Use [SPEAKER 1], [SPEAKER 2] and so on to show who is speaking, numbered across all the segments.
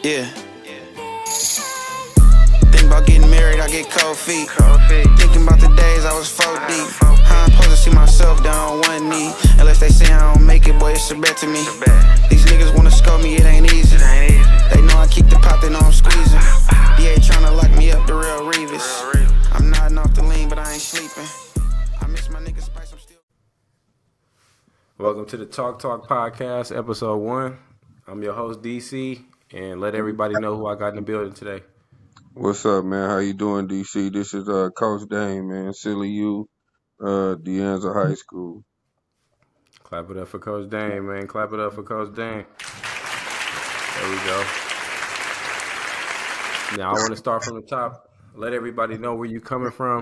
[SPEAKER 1] Yeah. Think about getting married, I get cold feet. Thinking about the days I was 4 deep. How I'm supposed to see myself down on one knee? Unless they say I don't make it, boy, it's a bet to me. These niggas wanna scope me, it ain't easy. They know I keep the pop, they know I'm squeezing. DA tryna lock me up, the real Revis. I'm nodding off the lean, but I ain't sleeping. I miss my nigga Spice, I'm still.
[SPEAKER 2] Welcome to the Talk Podcast, episode 1. I'm your host, DC, and let everybody know who I got in the building today.
[SPEAKER 3] What's up, man? How you doing, DC? This is Coach Dame, man. Silly U, Deanza High School.
[SPEAKER 2] Clap it up for Coach Dane, man. Clap it up for Coach Dane. There we go. Now, I want to start from the top. Let everybody know where you coming from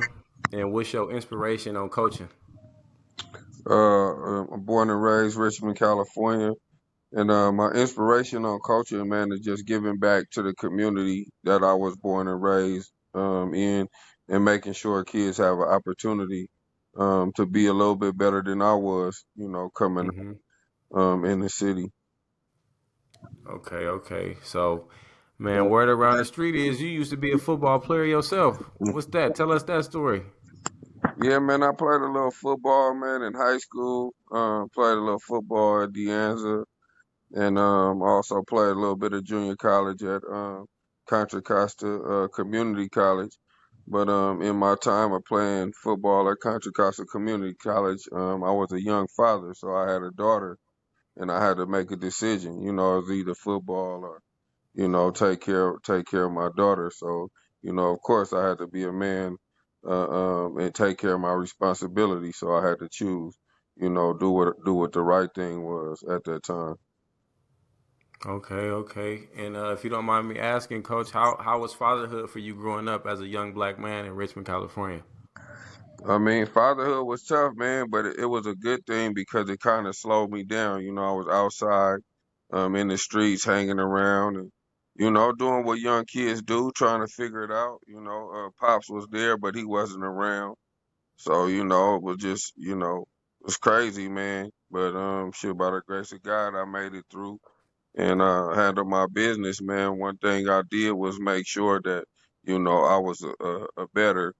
[SPEAKER 2] and what's your inspiration on coaching.
[SPEAKER 3] I'm born and raised Richmond, California. And my inspiration on coaching, man, is just giving back to the community that I was born and raised in, and making sure kids have an opportunity to be a little bit better than I was, coming in the city.
[SPEAKER 2] Okay. So, man, word around the street is you used to be a football player yourself. What's that? Tell us that story.
[SPEAKER 3] Yeah, man, I played a little football, man, in high school. Played a little football at Deanza. And also played a little bit of junior college at Contra Costa Community College. But in my time of playing football at Contra Costa Community College, I was a young father, so I had a daughter, and I had to make a decision. It was either football or, take care of my daughter. So, of course, I had to be a man and take care of my responsibility. So I had to choose, do what the right thing was at that time.
[SPEAKER 2] Okay. And if you don't mind me asking, Coach, how was fatherhood for you growing up as a young black man in Richmond, California?
[SPEAKER 3] I mean, fatherhood was tough, man, but it was a good thing because it kind of slowed me down. I was outside, in the streets, hanging around, and doing what young kids do, trying to figure it out. Pops was there, but he wasn't around, so it was just, it was crazy, man. But shit, by the grace of God, I made it through and handled my business, man. One thing I did was make sure that I was a better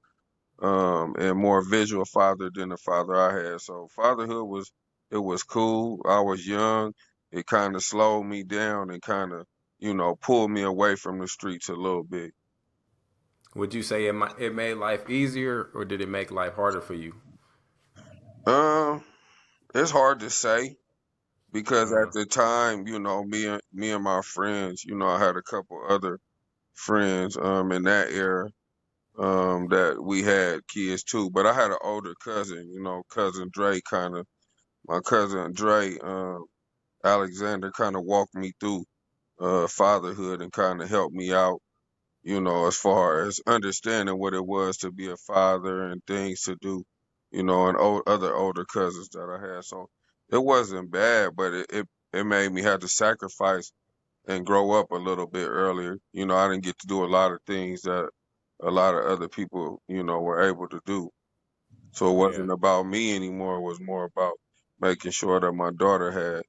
[SPEAKER 3] and more visual father than the father I had. So fatherhood was cool. I was young. It kind of slowed me down and kind of, pulled me away from the streets a little bit.
[SPEAKER 2] Would you say it made life easier or did it make life harder for you?
[SPEAKER 3] It's hard to say because at the time, me and my friends, I had a couple other friends in that era that we had kids too. But I had an older cousin, cousin Dre my cousin Dre, Alexander kind of walked me through fatherhood and kind of helped me out, as far as understanding what it was to be a father and things to do, and other older cousins that I had. So it wasn't bad, but it made me have to sacrifice and grow up a little bit earlier. I didn't get to do a lot of things that a lot of other people, were able to do. So it wasn't about me anymore. It was more about making sure that my daughter had,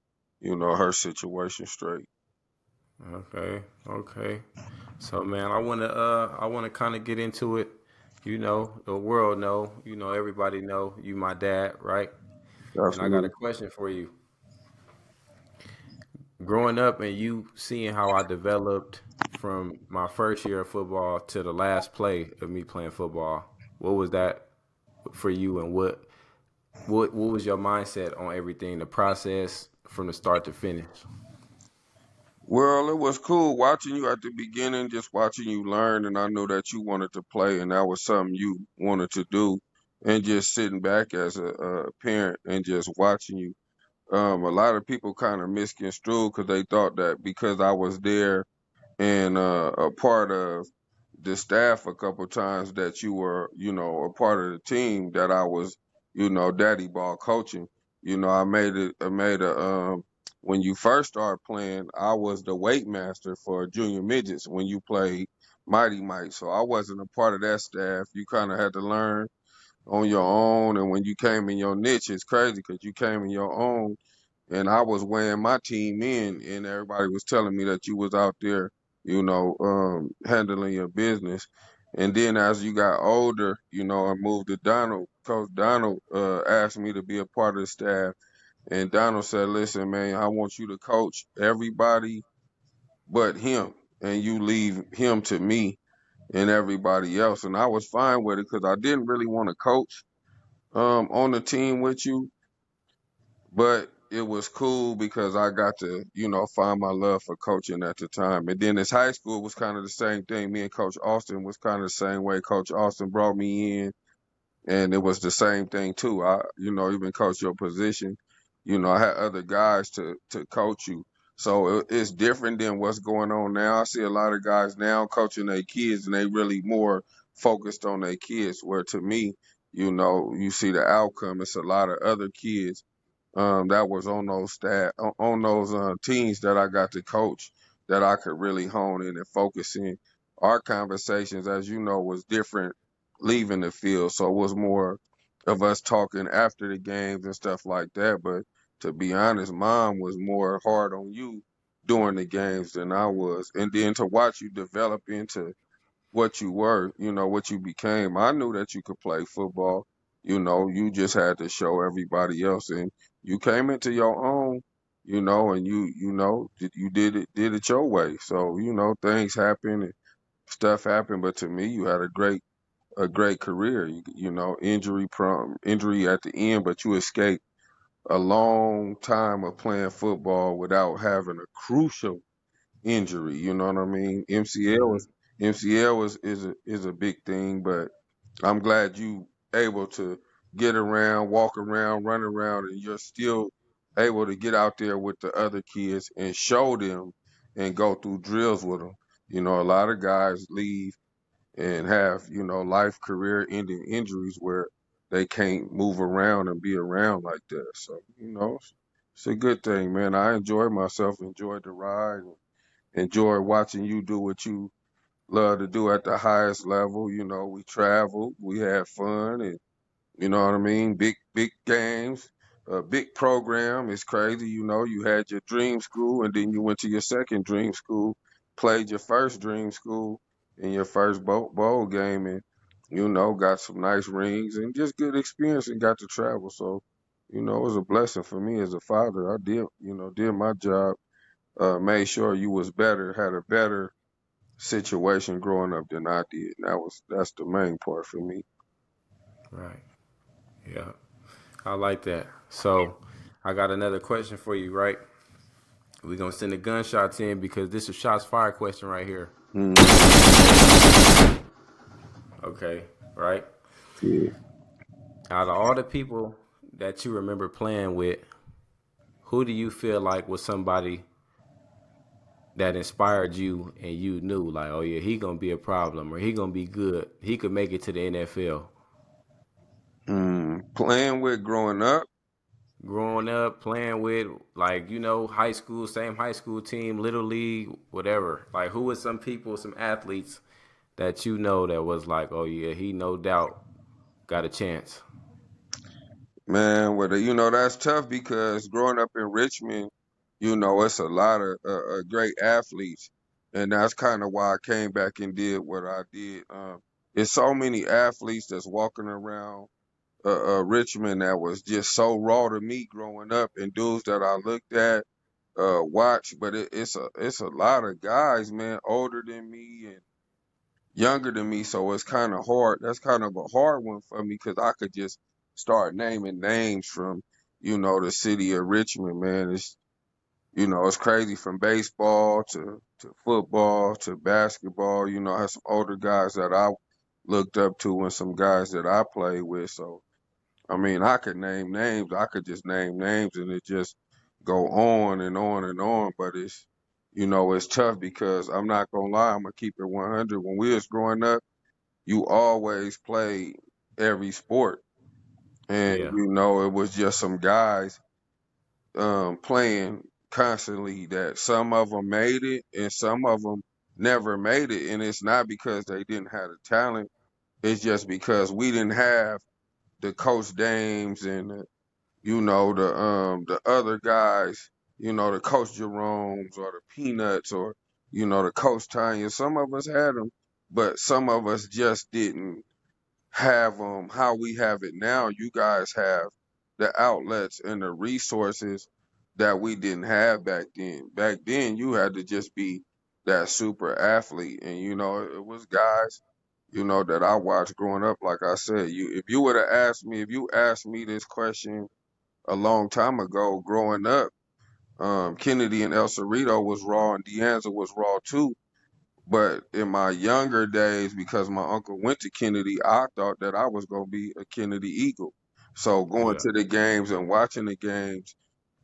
[SPEAKER 3] her situation straight.
[SPEAKER 2] Okay. So man, I wanna kind of get into it. The world know, everybody know you my dad, right?
[SPEAKER 3] Absolutely.
[SPEAKER 2] And I got a question for you. Growing up and you seeing how I developed from my first year of football to the last play of me playing football, what was that for you, and what was your mindset on everything, the process from the start to finish?
[SPEAKER 3] Well, it was cool watching you at the beginning, just watching you learn, and I knew that you wanted to play, and that was something you wanted to do, and just sitting back as a parent and just watching you. A lot of people kind of misconstrued because they thought that because I was there and a part of the staff a couple times that you were, a part of the team that I was, daddy ball coaching. I made a when you first started playing, I was the weight master for junior midgets when you played Mighty Mike. So I wasn't a part of that staff. You kind of had to learn on your own, and when you came in your niche, it's crazy because you came in your own, and I was weighing my team in, and everybody was telling me that you was out there handling your business. And then as you got older, I moved to Donald. Coach Donald asked me to be a part of the staff. And Donald said, listen, man, I want you to coach everybody but him. And you leave him to me and everybody else. And I was fine with it because I didn't really want to coach on the team with you. But it was cool because I got to, find my love for coaching at the time. And then as high school was kind of the same thing. Me and Coach Austin was kind of the same way. Coach Austin brought me in, and it was the same thing too. Even coach your position. I had other guys to coach you. So it's different than what's going on now. I see a lot of guys now coaching their kids, and they really more focused on their kids. Where to me, you see the outcome. It's a lot of other kids that was on those teams that I got to coach that I could really hone in and focus in. Our conversations, as you know, was different leaving the field, so it was more of us talking after the games and stuff like that. But to be honest, Mom was more hard on you during the games than I was, and then to watch you develop into what you were, what you became. I knew that you could play football. You just had to show everybody else, and you came into your own, and you did it your way. So, things happen and stuff happened, but to me, you had a great career. Injury at the end, but you escaped a long time of playing football without having a crucial injury. You know what I mean?
[SPEAKER 2] Hmm.
[SPEAKER 3] MCL is a big thing, but I'm glad you able to get around, walk around, run around, and you're still able to get out there with the other kids and show them and go through drills with them. A lot of guys leave and have life career ending injuries where they can't move around and be around like that. So it's a good thing, man. I enjoyed myself, enjoyed the ride, enjoy watching you do what you love to do at the highest level. We traveled, we had fun, and you know what I mean? Big games, a big program. It's crazy. You had your dream school, and then you went to your second dream school, played your first dream school in your first bowl game, and got some nice rings and just good experience and got to travel. So, it was a blessing for me as a father. I did my job, made sure you was better, had a better situation growing up than I did. And that's the main part for me.
[SPEAKER 2] Right. Yeah. I like that. So I got another question for you, right? We're gonna send the gunshots in because this is shots fired question right here.
[SPEAKER 3] Hmm.
[SPEAKER 2] Okay, right?
[SPEAKER 3] Yeah.
[SPEAKER 2] Out of all the people that you remember playing with, who do you feel like was somebody that inspired you and you knew like, oh yeah, he gonna be a problem or he gonna be good. He could make it to the NFL.
[SPEAKER 3] Playing with growing up,
[SPEAKER 2] Growing up, playing with like, high school, same high school team, little league, whatever. Like who was some people, some athletes that you know that was like, oh yeah, he no doubt got a chance.
[SPEAKER 3] man, that's tough because growing up in Richmond, it's a lot of great athletes, and that's kind of why I came back and did what I did. There's so many athletes that's walking around Richmond that was just so raw to me growing up, and dudes that I looked at, watched, but it's a lot of guys, man, older than me and younger than me, so it's kind of hard. That's kind of a hard one for me because I could just start naming names from, the city of Richmond, man. It's crazy from baseball to football to basketball. I have some older guys that I looked up to and some guys that I played with. So, I mean, I could name names. I could just name names and it just go on and on and on. But it's tough because I'm not gonna lie. I'm gonna keep it 100. When we was growing up, you always played every sport. And,
[SPEAKER 2] Yeah.
[SPEAKER 3] it was just some guys playing constantly that some of them made it and some of them never made it. And it's not because they didn't have the talent. It's just because we didn't have the Coach Dames and the other guys, the Coach Jeromes or the Peanuts or the Coach Tanya. Some of us had them, but some of us just didn't have how we have it now. You guys have the outlets and the resources that we didn't have back then. Back then you had to just be that super athlete, and it was guys that I watched growing up. Like I said, if you asked me this question a long time ago growing up, Kennedy and El Cerrito was raw and Deanza was raw too. But in my younger days, because my uncle went to Kennedy, I thought that I was going to be a Kennedy Eagle. So going
[SPEAKER 2] Yeah.
[SPEAKER 3] to the games and watching the games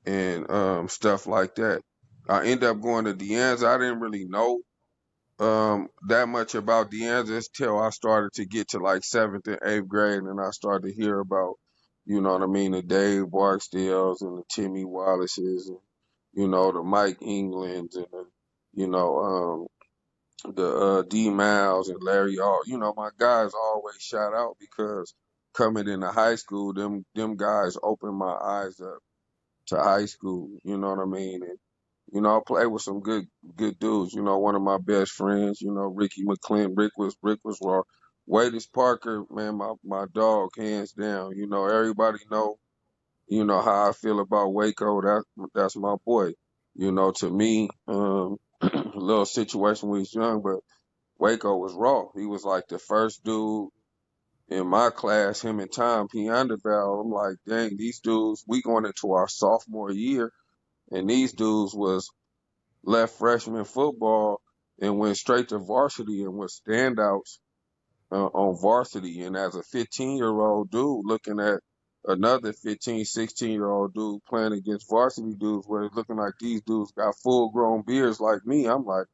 [SPEAKER 3] and stuff like that. I ended up going to Deanza. I didn't really know that much about Deanza till I started to get to like seventh and eighth grade, and I started to hear about, what I mean, the Dave Barksdales and the Timmy Wallaces and the Mike Englands and the D Miles and Larry All. My guys always shout out because coming into high school, them guys opened my eyes up to high school. You know what I mean? And I played with some good dudes. One of my best friends, Ricky McClin. Rick was raw. Wadis Parker, man, my dog, hands down. Everybody know, how I feel about Waco. That's my boy. To me, a little situation when he's young, but Waco was raw. He was like the first dude in my class, him and Tom Piandeval. I'm like, dang, these dudes, we going into our sophomore year, and these dudes was left freshman football and went straight to varsity and was standouts on varsity. And as a 15-year-old dude looking at another 15, 16-year-old dude playing against varsity dudes where it's looking like these dudes got full grown beards like me, I'm like,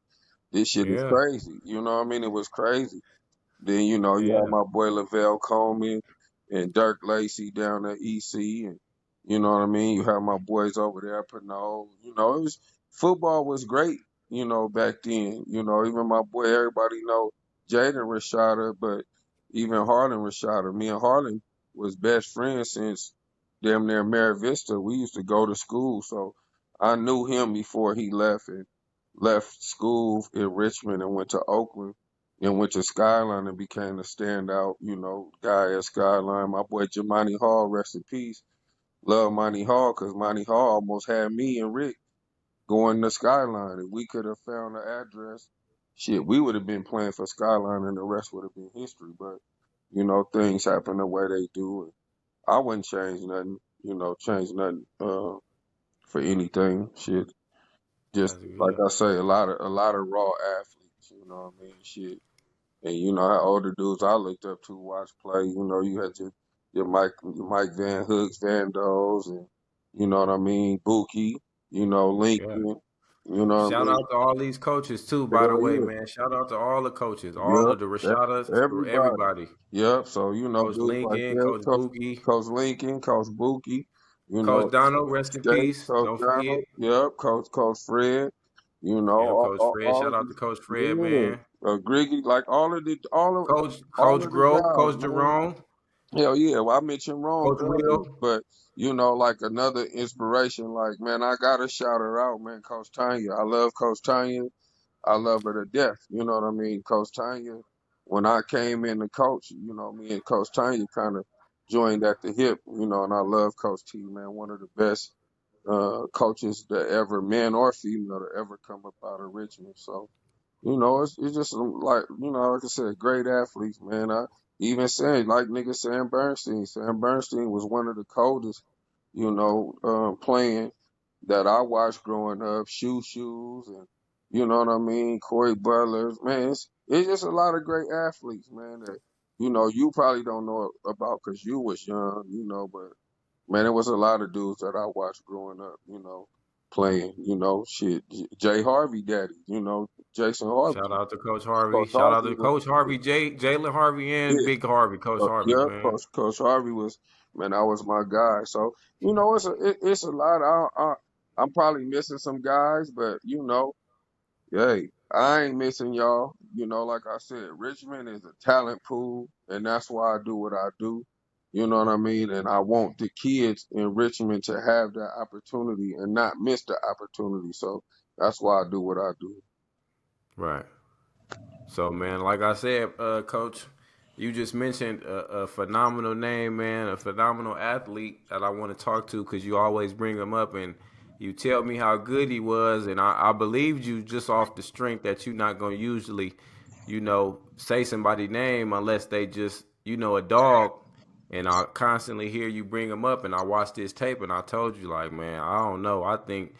[SPEAKER 3] this shit is
[SPEAKER 2] Yeah.
[SPEAKER 3] crazy. You know what I mean? It was crazy. Then, you have
[SPEAKER 2] Yeah.
[SPEAKER 3] my boy Lavelle Coleman and Dirk Lacey down at EC. And, you know what I mean? You have my boys over there at Pinot. Football was great, back then. Even my boy, everybody know Jaden Rashada, but even Harlan Rashada. Me and Harlan was best friends since damn near Mary Vista. We used to go to school. So I knew him before he left school in Richmond and went to Oakland and went to Skyline and became a standout, guy at Skyline. My boy Jemani Hall, rest in peace. Love Monty Hall because Monty Hall almost had me and Rick going to Skyline. If we could have found the address, shit, we would have been playing for Skyline and the rest would have been history. But, things happen the way they do. And I wouldn't change nothing for anything. Shit. Just
[SPEAKER 2] That's
[SPEAKER 3] like
[SPEAKER 2] good.
[SPEAKER 3] I say, a lot of raw athletes, what I mean? Shit. And how older dudes I looked up to watch play, you had your Mike Van Hooks, Van Does, and you know what I mean, Buki,
[SPEAKER 2] Yeah.
[SPEAKER 3] Lincoln, you know what I
[SPEAKER 2] Shout
[SPEAKER 3] mean?
[SPEAKER 2] out to all these coaches too, by the
[SPEAKER 3] Hell
[SPEAKER 2] way,
[SPEAKER 3] yeah.
[SPEAKER 2] man. Shout out to all the coaches, all of the
[SPEAKER 3] Yep.
[SPEAKER 2] Rashadas,
[SPEAKER 3] Everybody.
[SPEAKER 2] everybody.
[SPEAKER 3] Yep. So,
[SPEAKER 2] Coach
[SPEAKER 3] dudes like
[SPEAKER 2] Lincoln,
[SPEAKER 3] that,
[SPEAKER 2] Coach
[SPEAKER 3] Coach
[SPEAKER 2] Boogie,
[SPEAKER 3] Coach Lincoln, Coach Buki, you
[SPEAKER 2] Coach
[SPEAKER 3] know,
[SPEAKER 2] Donald, rest in
[SPEAKER 3] Skate,
[SPEAKER 2] peace.
[SPEAKER 3] Coach
[SPEAKER 2] Don't forget.
[SPEAKER 3] Donald, yep, Coach Fred,
[SPEAKER 2] Yeah, Coach Fred.
[SPEAKER 3] all
[SPEAKER 2] Shout
[SPEAKER 3] of
[SPEAKER 2] out to
[SPEAKER 3] these,
[SPEAKER 2] Coach Fred,
[SPEAKER 3] yeah,
[SPEAKER 2] man.
[SPEAKER 3] Griggy, like all
[SPEAKER 2] Coach
[SPEAKER 3] of the
[SPEAKER 2] Grow,
[SPEAKER 3] guys,
[SPEAKER 2] Coach
[SPEAKER 3] man.
[SPEAKER 2] Jerome,
[SPEAKER 3] Hell yeah, well I mentioned Rome
[SPEAKER 2] Coach
[SPEAKER 3] earlier,
[SPEAKER 2] Will.
[SPEAKER 3] but like another inspiration, like man, I gotta shout her out, man, Coach Tanya. I love Coach Tanya. I love her to death. You know what I mean? Coach Tanya, when I came in to coach, me and Coach Tanya kind of joined at the hip, and I love Coach T, man, one of the best coaches that ever, man or female, to ever come up out of Richmond. So, it's just like, like I said, great athletes, man. I even saying, like nigga Sam Bernstein. Sam Bernstein was one of the coldest, playing that I watched growing up, shoes, and you know what I mean, Corey Butler, man, it's just a lot of great athletes, man, that you probably don't know about because you was young, but man, it was a lot of dudes that I watched growing up, playing, shit, Jay Harvey, daddy, Jason Harvey,
[SPEAKER 2] Shout out to Coach Harvey.
[SPEAKER 3] Coach
[SPEAKER 2] Shout out
[SPEAKER 3] Harvey
[SPEAKER 2] to
[SPEAKER 3] was,
[SPEAKER 2] Coach Harvey, Jalen Harvey, and
[SPEAKER 3] yeah,
[SPEAKER 2] Big Harvey. Coach Harvey,
[SPEAKER 3] yeah,
[SPEAKER 2] man.
[SPEAKER 3] Coach Harvey was, man, that was my guy. So it's a lot. I'm probably missing some guys, but hey, I ain't missing y'all. Like I said, Richmond is a talent pool, and that's why I do what I do. You know what I mean? And I want the kids in Richmond to have that opportunity and not miss the opportunity. So that's why I do what I do.
[SPEAKER 2] Right. So, man, like I said, Coach, you just mentioned a phenomenal name, man, a phenomenal athlete that I want to talk to because you always bring him up and you tell me how good he was, and I believed you just off the strength that you're not going to usually, say somebody's name unless they just, a dog. And I constantly hear you bring him up, and I watched this tape, and I told you, like, man, I don't know. I think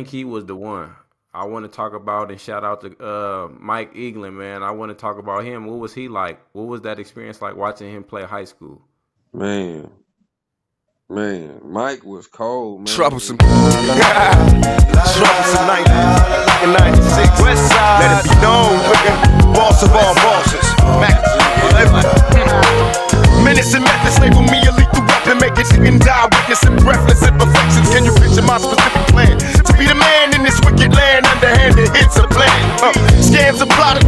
[SPEAKER 2] he was the one. I want to talk about and shout out to Mike Eaglin, man. I want to talk about him. What was he like? What was that experience like watching him play high school?
[SPEAKER 3] Man, man, Mike was cold,
[SPEAKER 4] Troublesome.
[SPEAKER 3] man.
[SPEAKER 4] Troublesome 90s and 96. West side. Let it be known, boss of all bosses. Minutes and methods label me a lethal weapon. Make it chicken die, witnessing breathless imperfections. Can you picture my specific plan? To be the man in this wicked land, underhanded hits a plan. Scams are plotted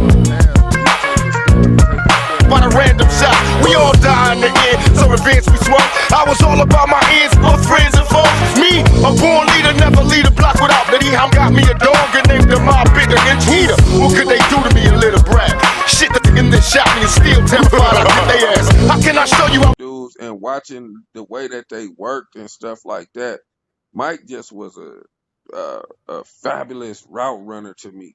[SPEAKER 4] by the random shot. We all die in the end, so revenge we swung. I was all about my ends, both friends and foes. Me, a born leader, never lead a block without that. He got me a dog and named him my bigger intruder. What could they do to me, a little brat? Shit, the in this shot me and still terrified. I get they ass. How can I show you?
[SPEAKER 3] Dudes, and watching the way that they worked and stuff like that, Mike just was a fabulous route runner to me.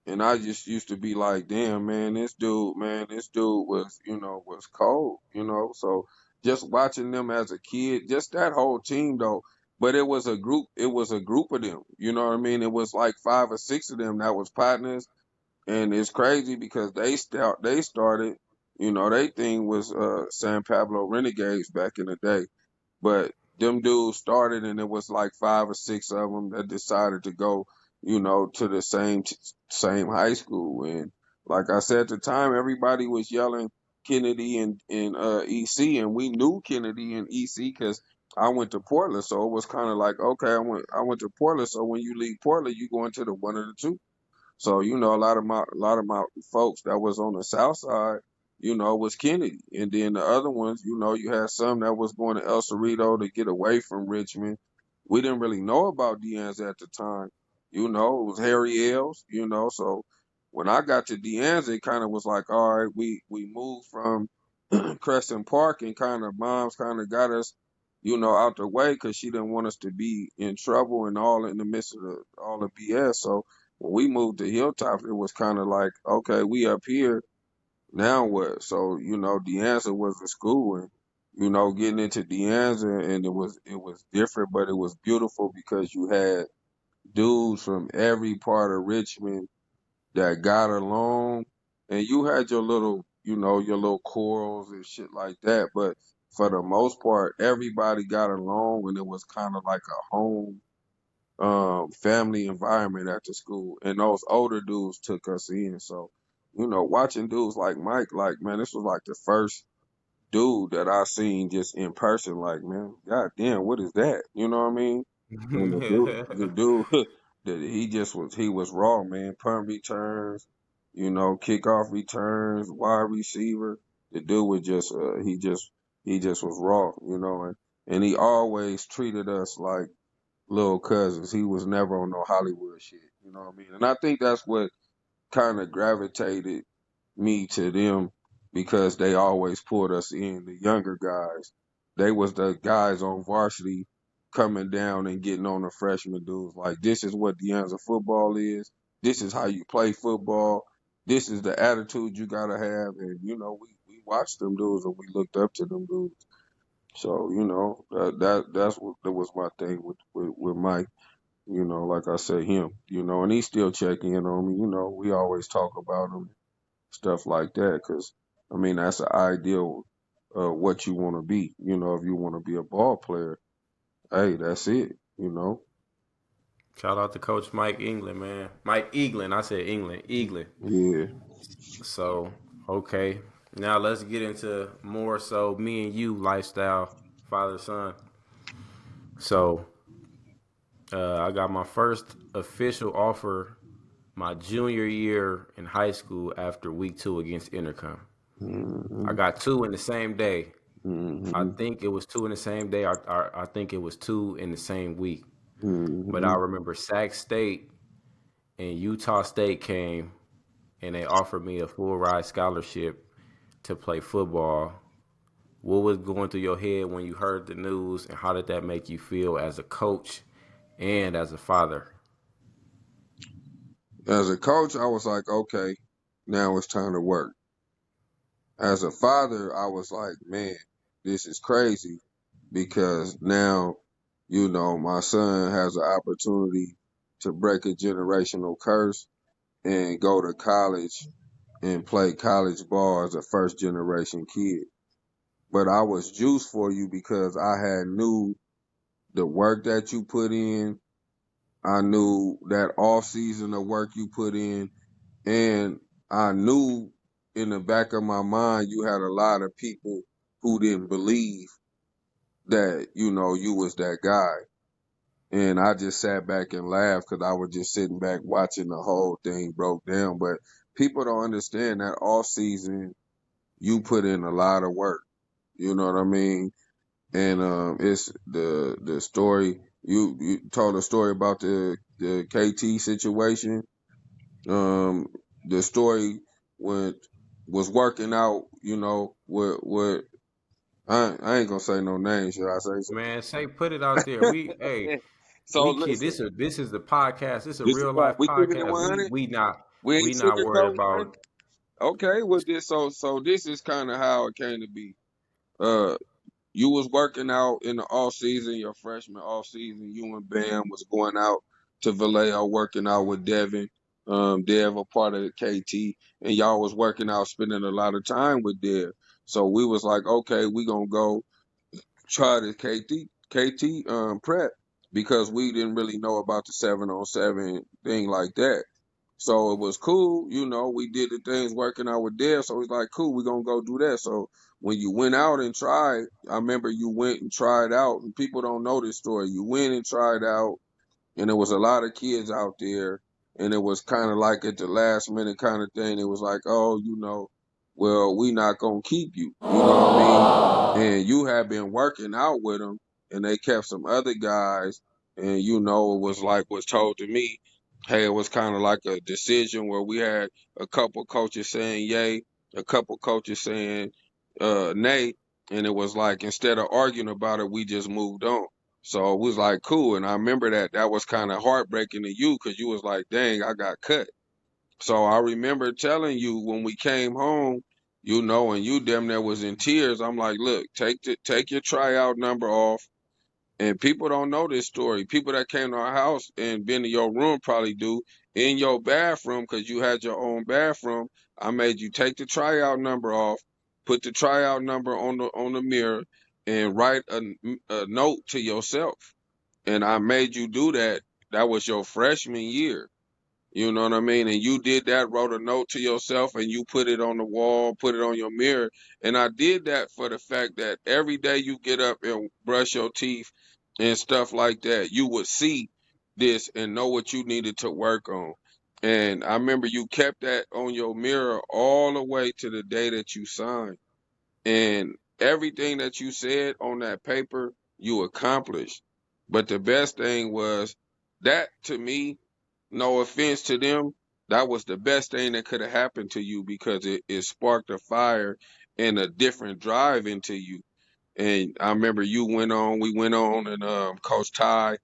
[SPEAKER 3] And I just used to be like, damn, man, this dude was, was cold, So just watching them as a kid, just that whole team though. But it was a group of them, you know what I mean? It was like 5 or 6 of them that was partners. And it's crazy because they started, they thing was San Pablo Renegades back in the day. But them dudes started, and it was like 5 or 6 of them that decided to go, to the same high school. And like I said at the time, everybody was yelling Kennedy and EC, and we knew Kennedy and EC because I went to Portland, so it was kind of like, okay, I went to Portland, so when you leave Portland, you go into the one of the two. So, a lot of my folks that was on the south side, was Kennedy. And then the other ones, you had some that was going to El Cerrito to get away from Richmond. We didn't really know about Deanza at the time. It was Harry L's, so when I got to Deanza, it kind of was like, all right, we moved from Crescent Park, and kind of moms kind of got us, out the way because she didn't want us to be in trouble and all in the midst of all the BS. So when we moved to Hilltop, it was kind of like, okay, we up here, now what? So, Deanza was the school, and, getting into Deanza, and it was different, but it was beautiful because you had dudes from every part of Richmond that got along, and you had your little quarrels and shit like that, but for the most part, everybody got along, and it was kind of like a home family environment at the school, and those older dudes took us in. So, watching dudes like Mike, like, man, this was like the first dude that I seen just in person. Like, man, god damn, what is that? You know what I mean? And the dude, he was raw, man. Punt returns, kickoff returns, wide receiver. The dude was he just was raw, and he always treated us like little cousins. He was never on no Hollywood shit. You know what I mean? And I think that's what kind of gravitated me to them because they always pulled us in. The younger guys, they was the guys on varsity coming down and getting on the freshman dudes. Like, this is what Deanza football is. This is how you play football. This is the attitude you gotta have. And we watched them dudes and we looked up to them dudes. So that's what that was my thing with Mike. Like I said, him. And he still checking in on me. We always talk about him, stuff like that. Cause I mean that's the ideal what you want to be. If you want to be a ball player, hey, that's it.
[SPEAKER 2] Shout out to Coach Mike England, man. Mike Eaglin. I said England. Eaglin.
[SPEAKER 3] Yeah.
[SPEAKER 2] So, okay. Now let's get into more so me and you lifestyle, father son. So, I got my first official offer my junior year in high school after week 2 against Intercom. I
[SPEAKER 3] Hmm.
[SPEAKER 2] got 2 in the same day. I
[SPEAKER 3] Hmm.
[SPEAKER 2] think it was 2 in the same day. I think it was 2 in the same week. But I
[SPEAKER 3] Hmm.
[SPEAKER 2] remember Sac State and Utah State came and they offered me a full ride scholarship to play football, what was going through your head when you heard the news, and how did that make you feel as a coach and as a father?
[SPEAKER 3] As a coach, I was like, okay, now it's time to work. As a father, I was like, man, this is crazy because now, my son has an opportunity to break a generational curse and go to college and play college ball as a first generation kid. But I was juiced for you because I had knew the work that you put in. I knew that off season of work you put in, and I knew in the back of my mind you had a lot of people who didn't believe that, you was that guy. And I just sat back and laughed because I was just sitting back watching the whole thing broke down. But people don't understand that off season you put in a lot of work. You know what I mean? And it's the story you told a story about the KT situation. The story when was working out, with I ain't gonna say no names, should I say so?
[SPEAKER 2] Man, say put it out there.
[SPEAKER 3] So
[SPEAKER 2] We kid.
[SPEAKER 3] listen,
[SPEAKER 2] This is the podcast. This is a
[SPEAKER 3] this is
[SPEAKER 2] real
[SPEAKER 3] why
[SPEAKER 2] life
[SPEAKER 3] we keeping it
[SPEAKER 2] podcast.
[SPEAKER 3] 100. We
[SPEAKER 2] We
[SPEAKER 3] ain't
[SPEAKER 2] not worried
[SPEAKER 3] sugarcoating nothing.
[SPEAKER 2] about.
[SPEAKER 3] Okay, with this, so this is kind of how it came to be. Uh, you was working out in the off season, your freshman off season. You and Bam was going out to Vallejo, working out with Devin. Dev, a part of the KT, and y'all was working out, spending a lot of time with Dev. So we was like, okay, we gonna go try the KT prep because we didn't really know about the 7-on-7 thing like that. So it was cool, we did the things working out with Dev. So it's like, cool, we're gonna go do that. So when you went out and tried, I remember you went and tried out, and people don't know this story. You went and tried out, and there was a lot of kids out there, and it was kind of like at the last minute kind of thing. It was like, oh, well, we not gonna keep you. You know what I mean? And you had been working out with them, and they kept some other guys, and it was like was told to me, hey, it was kind of like a decision where we had a couple coaches saying yay, a couple coaches saying nay, and it was like instead of arguing about it, we just moved on. So it was like cool, and I remember that was kind of heartbreaking to you because you was like, dang, I got cut. So I remember telling you when we came home, and you damn near was in tears. I'm like, look, take your tryout number off. And people don't know this story. People that came to our house and been in your room probably do. In your bathroom, because you had your own bathroom, I made you take the tryout number off, put the tryout number on the mirror, and write a note to yourself. And I made you do that. That was your freshman year. You know what I mean? And you did that, wrote a note to yourself, and you put it on the wall, put it on your mirror. And I did that for the fact that every day you get up and brush your teeth and stuff like that, you would see this and know what you needed to work on. And I remember you kept that on your mirror all the way to the day that you signed. And everything that you said on that paper, you accomplished. But the best thing was that to me, no offense to them, that was the best thing that could have happened to you because it sparked a fire and a different drive into you. And I remember we went on, and Coach Ty,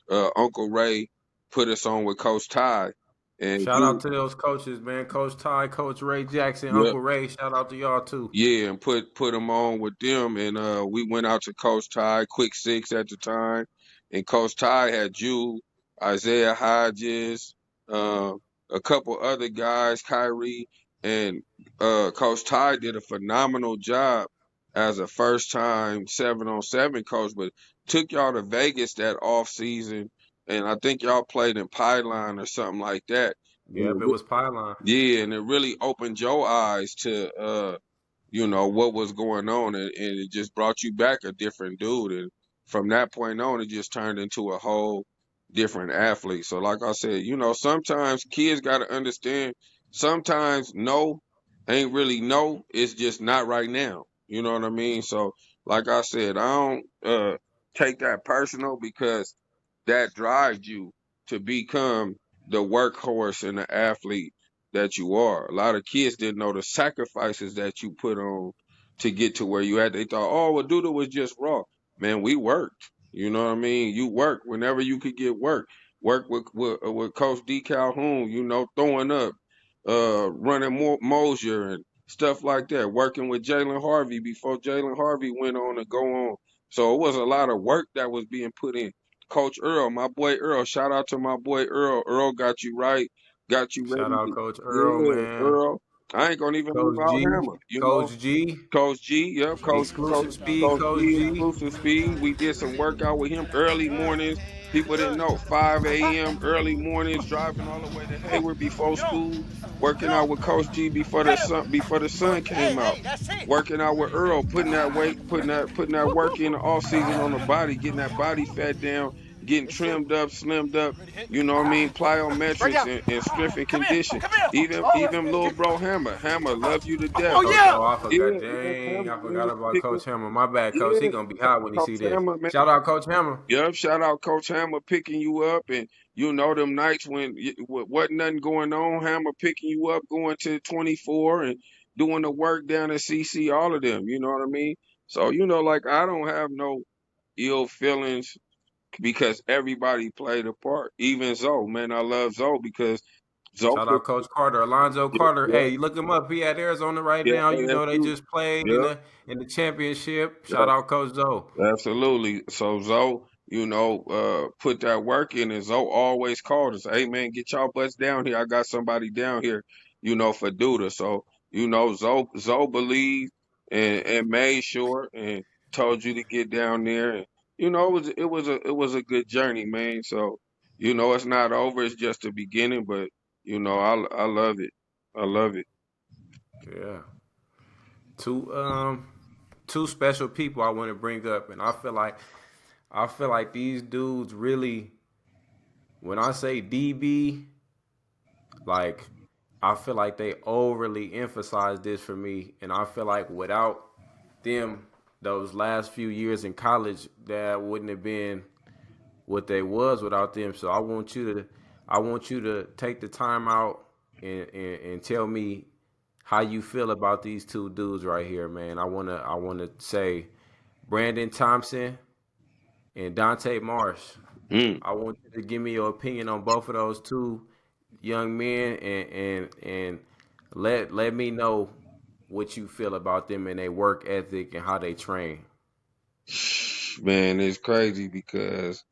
[SPEAKER 3] Uncle Ray put us on with Coach Ty. And
[SPEAKER 2] Shout out to those coaches, man. Coach Ty, Coach Ray Jackson,
[SPEAKER 3] yep,
[SPEAKER 2] Uncle Ray. Shout out to y'all too.
[SPEAKER 3] yeah, and put them on with them, and we went out to Coach Ty, Quick Six at the time, and Coach Ty had you, Isaiah Hodges, uh, a couple other guys, Kyrie, and Coach Ty did a phenomenal job as a first time 7-on-7 coach, but took y'all to Vegas that off season, and I think y'all played in Pylon or something like that.
[SPEAKER 2] Yep, it was Pylon.
[SPEAKER 3] Yeah, and it really opened your eyes to what was going on, and it just brought you back a different dude. And from that point on, it just turned into a whole different athlete. So like I said, sometimes kids gotta understand, sometimes no ain't really no, it's just not right now. You know what I mean? So like I said, I don't take that personal because that drives you to become the workhorse and the athlete that you are. A lot of kids didn't know the sacrifices that you put on to get to where you at. They thought, oh, well, Duda was just raw. Man, we worked. You know what I mean? You work whenever you could get work. Work with Coach D Calhoun, you know, throwing up, running Mosier and stuff like that. Working with Jalen Harvey before Jalen Harvey went on to go on. So it was a lot of work that was being put in. Coach Earl, my boy Earl, shout out to my boy Earl. Earl got you right, got you
[SPEAKER 2] Shout
[SPEAKER 3] ready.
[SPEAKER 2] out Coach Earl,
[SPEAKER 3] Yeah,
[SPEAKER 2] man.
[SPEAKER 3] Earl. I ain't gonna even leave
[SPEAKER 2] Coach
[SPEAKER 3] out
[SPEAKER 2] G,
[SPEAKER 3] Hammer, you know.
[SPEAKER 2] Coach G,
[SPEAKER 3] Coach G, yep,
[SPEAKER 2] exclusive speed,
[SPEAKER 3] Coach
[SPEAKER 2] Coach
[SPEAKER 3] G,
[SPEAKER 2] G.
[SPEAKER 3] exclusive speed. We did some workout with him early mornings. People didn't know 5 a.m. early mornings, driving all the way to Hayward before school, working out with Coach G before the sun came out. Working out with Earl, putting that weight, putting that work in the off season on the body, getting that body fat down, getting trimmed up, slimmed up. You know what I mean? Plyometrics and strength and condition. Even little bro Hammer, love you to death.
[SPEAKER 2] Oh, I forgot.
[SPEAKER 3] Yeah,
[SPEAKER 2] Dang,
[SPEAKER 3] Hammer,
[SPEAKER 2] I forgot
[SPEAKER 3] man,
[SPEAKER 2] about
[SPEAKER 3] picking,
[SPEAKER 2] Coach Hammer. My bad, Coach. He
[SPEAKER 3] yeah,
[SPEAKER 2] gonna be hot when he see
[SPEAKER 3] Coach
[SPEAKER 2] this.
[SPEAKER 3] Hammer, man.
[SPEAKER 2] Shout out Coach Hammer.
[SPEAKER 3] Yep, shout out Coach Hammer picking you up, and you know them nights when wasn't nothing going on. Hammer picking you up, going to 24 and doing the work down at CC. All of them, you know what I mean. So you know, like I don't have no ill feelings because everybody played a part. Even Zoe, man, I love Zoe because Zoe
[SPEAKER 2] Shout
[SPEAKER 3] put,
[SPEAKER 2] out Coach Carter, Alonzo
[SPEAKER 3] yep,
[SPEAKER 2] Carter.
[SPEAKER 3] yep,
[SPEAKER 2] Hey, look him up. He at Arizona right
[SPEAKER 3] yeah,
[SPEAKER 2] now. You know they
[SPEAKER 3] ASU,
[SPEAKER 2] just played
[SPEAKER 3] yep.
[SPEAKER 2] in the championship. Shout
[SPEAKER 3] Yep.
[SPEAKER 2] out Coach Zoe.
[SPEAKER 3] Absolutely. So Zoe, you know, put that work in, and Zoe always called us, "Hey man, get y'all butts down here. I got somebody down here, you know, for Duda." So you know, Zoe believed and made sure and told you to get down there, and you know, it was a good journey, man. So you know, it's not over. It's just the beginning, but you know, I love it. I love it.
[SPEAKER 2] Yeah. Two two special people I want to bring up, and I feel like these dudes really. When I say DB, like I feel like they overly emphasize this for me, and I feel like without them, those last few years in college, that wouldn't have been what they was without them. So I want you to take the time out and tell me how you feel about these two dudes right here, man. I wanna say Brandon Thompson and Dante Marsh.
[SPEAKER 3] Mm.
[SPEAKER 2] I want you to give me your opinion on both of those two young men and let me know what you feel about them and their work ethic and how they train.
[SPEAKER 3] Man, it's crazy because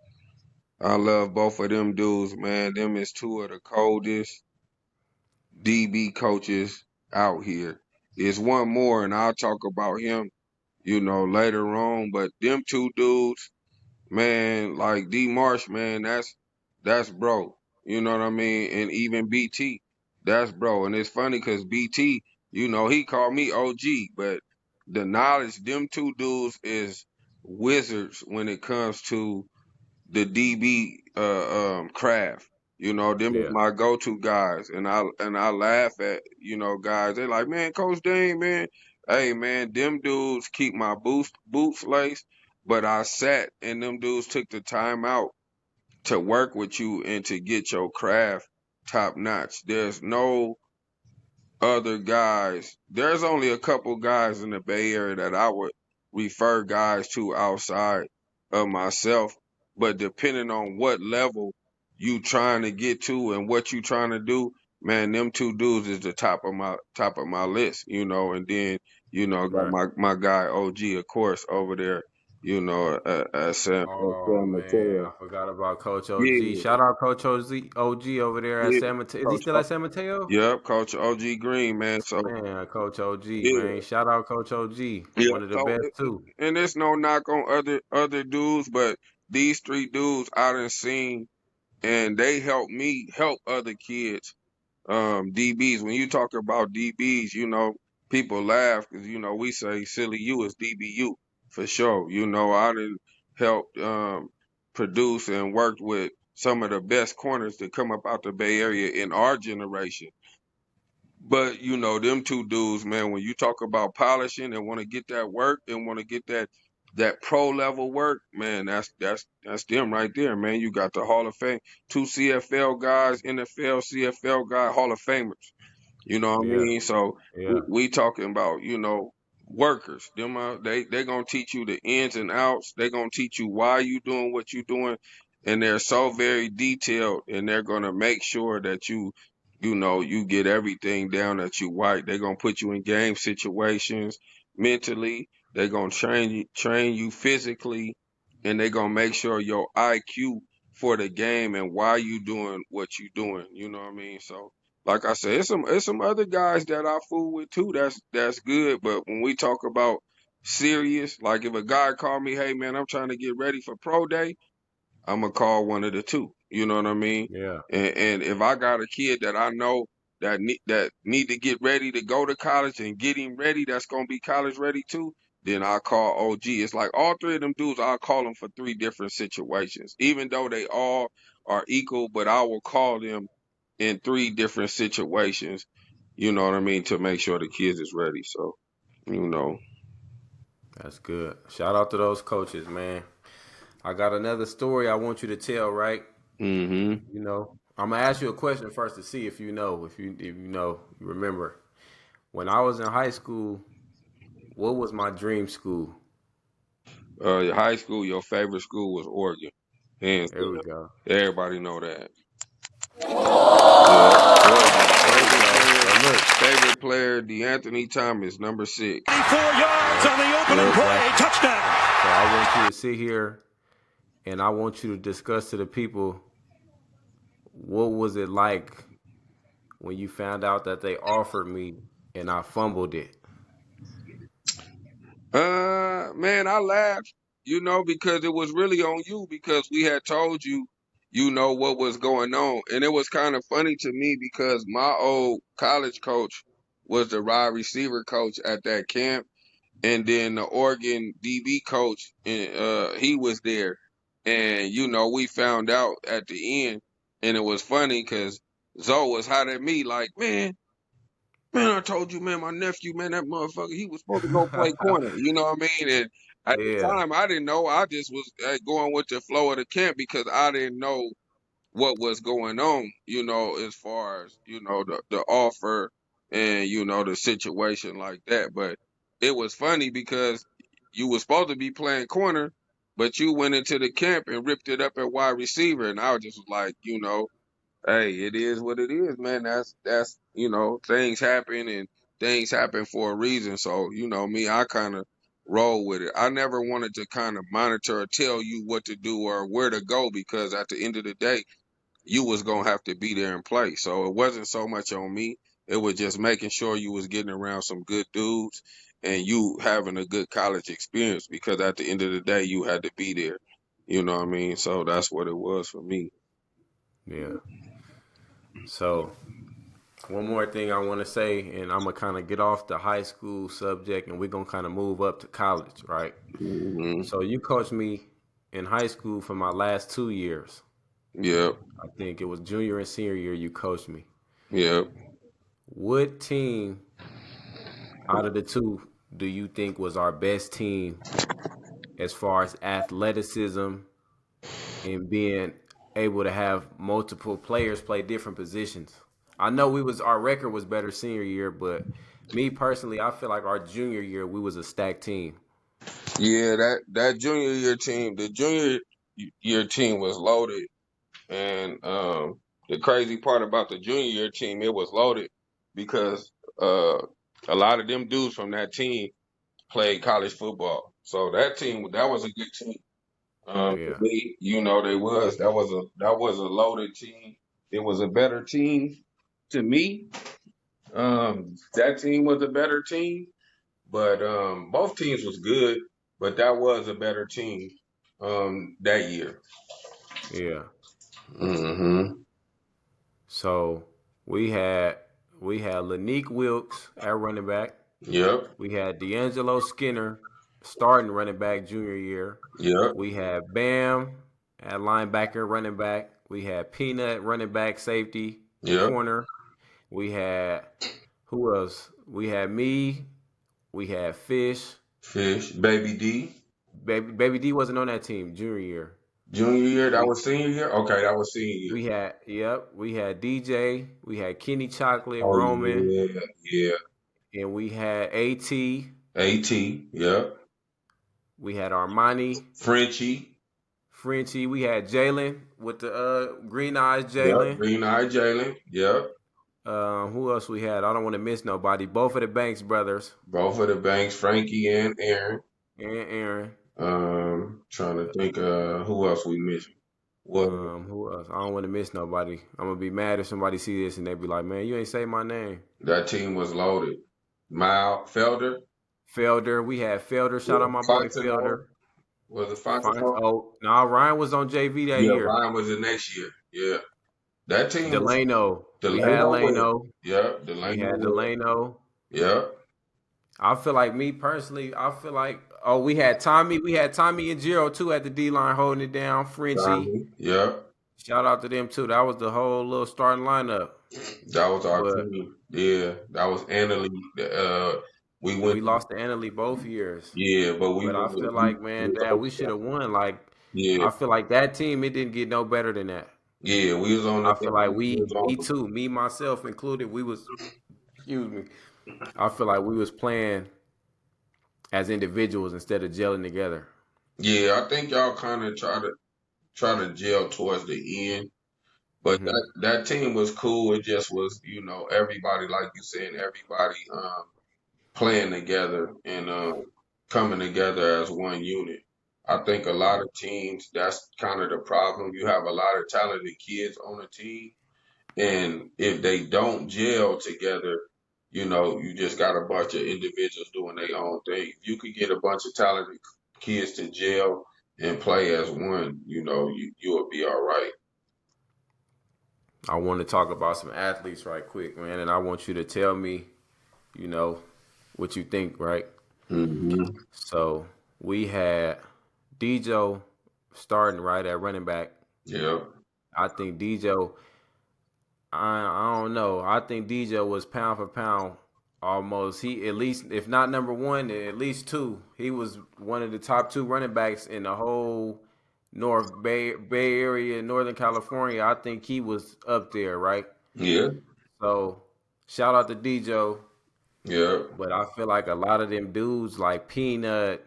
[SPEAKER 3] I love both of them dudes, man. Them is two of the coldest DB coaches out here. There's one more, and I'll talk about him, you know, later on. But them two dudes, man, like D Marsh, man, that's bro. You know what I mean? And even BT, that's bro. And it's funny because BT, you know, he called me OG, but the knowledge, them two dudes is wizards when it comes to the DB craft. You know, them is
[SPEAKER 2] Yeah.
[SPEAKER 3] my go-to guys, and I laugh at guys. They like, man, Coach Dane, man, hey man, them dudes keep my boots laced, but I sat and them dudes took the time out to work with you and to get your craft top notch. There's no other guys. There's only a couple guys in the Bay Area that I would refer guys to outside of myself. But depending on what level you trying to get to and what you trying to do, man, them two dudes is the top of my list, you know. And then got
[SPEAKER 2] Right.
[SPEAKER 3] my guy OG, of course, over there, at
[SPEAKER 2] Oh
[SPEAKER 3] San
[SPEAKER 2] man,
[SPEAKER 3] Mateo.
[SPEAKER 2] I forgot about Coach OG.
[SPEAKER 3] Yeah,
[SPEAKER 2] Shout out Coach OG over there at
[SPEAKER 3] yeah,
[SPEAKER 2] San Mateo. Is he
[SPEAKER 3] Coach.
[SPEAKER 2] still at San Mateo?
[SPEAKER 3] Yep, Coach OG Green, man. So
[SPEAKER 2] Man, Coach OG, man.
[SPEAKER 3] yeah.
[SPEAKER 2] Shout out Coach OG.
[SPEAKER 3] Yeah,
[SPEAKER 2] One of the
[SPEAKER 3] so
[SPEAKER 2] best too.
[SPEAKER 3] and there's no knock on other dudes, but these three dudes I done seen, and they help me help other kids. DBs. When you talk about DBs, people laugh because we say silly you is DBU for sure. I done helped produce and worked with some of the best corners that come up out the Bay Area in our generation. But them two dudes, man, when you talk about polishing and want to get that work and want to get that that pro level work, man, that's them right there, man. You got the Hall of Fame, two CFL guys, NFL, CFL guy, Hall of Famers. You know what I
[SPEAKER 2] Yeah.
[SPEAKER 3] mean? So
[SPEAKER 2] Yeah.
[SPEAKER 3] we talking about, workers. Them they gonna teach you the ins and outs. They gonna teach you why you doing what you doing, and they're so very detailed, and they're gonna make sure that you get everything down that you white. They're gonna put you in game situations mentally. They're gonna train you physically, and they're gonna make sure your IQ for the game and why you doing what you doing. You know what I mean? So like I said, it's some other guys that I fool with too. That's good. But when we talk about serious, like if a guy call me, hey man, I'm trying to get ready for pro day, I'm gonna call one of the two. You know what I mean?
[SPEAKER 2] Yeah.
[SPEAKER 3] And if I got a kid that I know that need to get ready to go to college and get him ready, that's gonna be college ready too. Then I call OG. It's like all three of them dudes. I'll call them for three different situations, even though they all are equal. But I will call them in three different situations. You know what I mean, to make sure the kids is ready. So you know.
[SPEAKER 2] That's good. Shout out to those coaches, man. I got another story I want you to tell, right?
[SPEAKER 3] Hmm.
[SPEAKER 2] I'm gonna ask you a question first to see if you know, you remember. When I was in high school, what was my dream school?
[SPEAKER 3] Your high school, your favorite school was Oregon. Hands
[SPEAKER 2] There we
[SPEAKER 3] down.
[SPEAKER 2] go.
[SPEAKER 3] Everybody know that. Yeah, Oregon.
[SPEAKER 2] There we
[SPEAKER 3] Favorite
[SPEAKER 2] go.
[SPEAKER 3] player,
[SPEAKER 2] So look,
[SPEAKER 3] favorite player, DeAnthony Thomas, number 6.
[SPEAKER 5] 4 yards
[SPEAKER 2] yep,
[SPEAKER 5] on the opening play.
[SPEAKER 2] exactly.
[SPEAKER 5] Touchdown.
[SPEAKER 2] So I want you to sit here and I want you to discuss to the people what was it like when you found out that they offered me and I fumbled it.
[SPEAKER 3] Man, I laughed, because it was really on you because we had told you, what was going on. And it was kind of funny to me because my old college coach was the wide receiver coach at that camp. And then the Oregon DB coach, he was there. And, we found out at the end. And it was funny because Zoe was hot at me like, man, I told you, man, my nephew, man, that motherfucker, he was supposed to go play corner. You know what I mean? And at the
[SPEAKER 2] Yeah,
[SPEAKER 3] time, I didn't know. I just was going with the flow of the camp because I didn't know what was going on, as far as, the offer and, the situation like that. But it was funny because you were supposed to be playing corner, but you went into the camp and ripped it up at wide receiver. And I was just like, hey, it is what it is, man. That's things happen and things happen for a reason. So, me, I kind of roll with it. I never wanted to kind of monitor or tell you what to do or where to go because at the end of the day, you was gonna have to be there and play. So it wasn't so much on me. It was just making sure you was getting around some good dudes and you having a good college experience because at the end of the day, you had to be there. You know what I mean? So that's what it was for me.
[SPEAKER 2] yeah. So one more thing I want to say, and I'm gonna kind of get off the high school subject, and we're gonna kind of move up to college, right?
[SPEAKER 3] Hmm.
[SPEAKER 2] So you coached me in high school for my last 2 years.
[SPEAKER 3] Yep.
[SPEAKER 2] I think it was junior and senior year you coached me.
[SPEAKER 3] Yep.
[SPEAKER 2] What team out of the two do you think was our best team as far as athleticism and being able to have multiple players play different positions? I know our record was better senior year, but me personally, I feel like our junior year we was a stacked team.
[SPEAKER 3] Yeah, that junior year team, the junior year team was loaded, and the crazy part about the junior year team, it was loaded because a lot of them dudes from that team played college football. So that was a good team. To
[SPEAKER 2] Yeah,
[SPEAKER 3] me, they was that was a loaded team. It was a better team to me. That team was a better team. But both teams was good, but that was a better team that year.
[SPEAKER 2] yeah.
[SPEAKER 3] Hmm.
[SPEAKER 2] So we had we had Lanique Wilkes at running back.
[SPEAKER 3] Yep.
[SPEAKER 2] We had D'Angelo Skinner starting running back junior year.
[SPEAKER 3] Yep.
[SPEAKER 2] We had Bam at linebacker, running back. We had Peanut running back, safety,
[SPEAKER 3] Yep.
[SPEAKER 2] corner. We had who else? We had me. We had Fish.
[SPEAKER 3] Fish. Baby D.
[SPEAKER 2] Baby D wasn't on that team junior year.
[SPEAKER 3] Junior year, that
[SPEAKER 2] We
[SPEAKER 3] was senior year? Okay, that was senior year.
[SPEAKER 2] we had DJ, we had Kenny Chocolate,
[SPEAKER 3] Oh
[SPEAKER 2] Roman,
[SPEAKER 3] yeah, yeah.
[SPEAKER 2] and we had AT,
[SPEAKER 3] AT, yep.
[SPEAKER 2] we had Armani,
[SPEAKER 3] Frenchie,
[SPEAKER 2] Frenchie, we had Jalen with the green eyes
[SPEAKER 3] yep.
[SPEAKER 2] Jalen.
[SPEAKER 3] Green Eye Jalen, yep.
[SPEAKER 2] Who else we had? I don't want to miss nobody. Both of the Banks brothers
[SPEAKER 3] Both of the Banks, Frankie and Aaron.
[SPEAKER 2] and Aaron.
[SPEAKER 3] Trying to think who else we missing. Well,
[SPEAKER 2] Who else? I don't want to miss nobody. I'm gonna be mad if somebody see this and they be like, "Man, you ain't say my name."
[SPEAKER 3] that team was loaded. Mal Felder,
[SPEAKER 2] Felder, we had Felder. Shout
[SPEAKER 3] yeah.
[SPEAKER 2] out my boy
[SPEAKER 3] Fontano.
[SPEAKER 2] Felder.
[SPEAKER 3] Was it
[SPEAKER 2] Fine.
[SPEAKER 3] Fontano?
[SPEAKER 2] Oh, no, Ryan was on JV that
[SPEAKER 3] Yeah,
[SPEAKER 2] year.
[SPEAKER 3] Ryan was the next year. Yeah. That team was
[SPEAKER 2] Delano. We had
[SPEAKER 3] Delano Webb.
[SPEAKER 2] Lano.
[SPEAKER 3] Yeah,
[SPEAKER 2] We
[SPEAKER 3] Delano
[SPEAKER 2] had
[SPEAKER 3] Webb.
[SPEAKER 2] Delano.
[SPEAKER 3] Yeah.
[SPEAKER 2] I feel like me personally, I feel like we had Tommy. We had Tommy and Jiro too at the D line holding it down. Frenchie.
[SPEAKER 3] Tommy. Yeah.
[SPEAKER 2] Shout out to them too. That was the whole little starting lineup.
[SPEAKER 3] That was our
[SPEAKER 2] But
[SPEAKER 3] team. Yeah. That was Annalie. We
[SPEAKER 2] and
[SPEAKER 3] went
[SPEAKER 2] we lost to Annalie both years.
[SPEAKER 3] yeah, but we
[SPEAKER 2] But I
[SPEAKER 3] went
[SPEAKER 2] feel like, man, damn, we should have won. Like,
[SPEAKER 3] yeah,
[SPEAKER 2] I feel like that team, it didn't get no better than that.
[SPEAKER 3] yeah, we was on
[SPEAKER 2] I feel like
[SPEAKER 3] we was
[SPEAKER 2] me
[SPEAKER 3] on
[SPEAKER 2] too, me myself included, we was, excuse me, I feel like we was playing as individuals instead of gelling together.
[SPEAKER 3] yeah, I think y'all kinda try to gel towards the end. But
[SPEAKER 2] Hmm.
[SPEAKER 3] that team was cool. It just was, everybody, like you said, everybody playing together and coming together as one unit. I think a lot of teams, that's kind of the problem. You have a lot of talented kids on a team, and if they don't gel together, you just got a bunch of individuals doing their own thing. If you could get a bunch of talented kids to gel and play as one, you'll be all right.
[SPEAKER 2] I want to talk about some athletes right quick, man, and I want you to tell me, you know, what you think, right?
[SPEAKER 3] Mm-hmm.
[SPEAKER 2] So we had Dejo starting right at running back.
[SPEAKER 3] Yeah.
[SPEAKER 2] I think Dejo, I don't know. I think Dejo was pound for pound almost. He at least, if not number one, at least two. He was one of the top two running backs in the whole Bay Area, Northern California. I think he was up there, right?
[SPEAKER 3] Yeah.
[SPEAKER 2] So shout out to Dejo.
[SPEAKER 3] Yeah.
[SPEAKER 2] But I feel like a lot of them dudes like Peanut,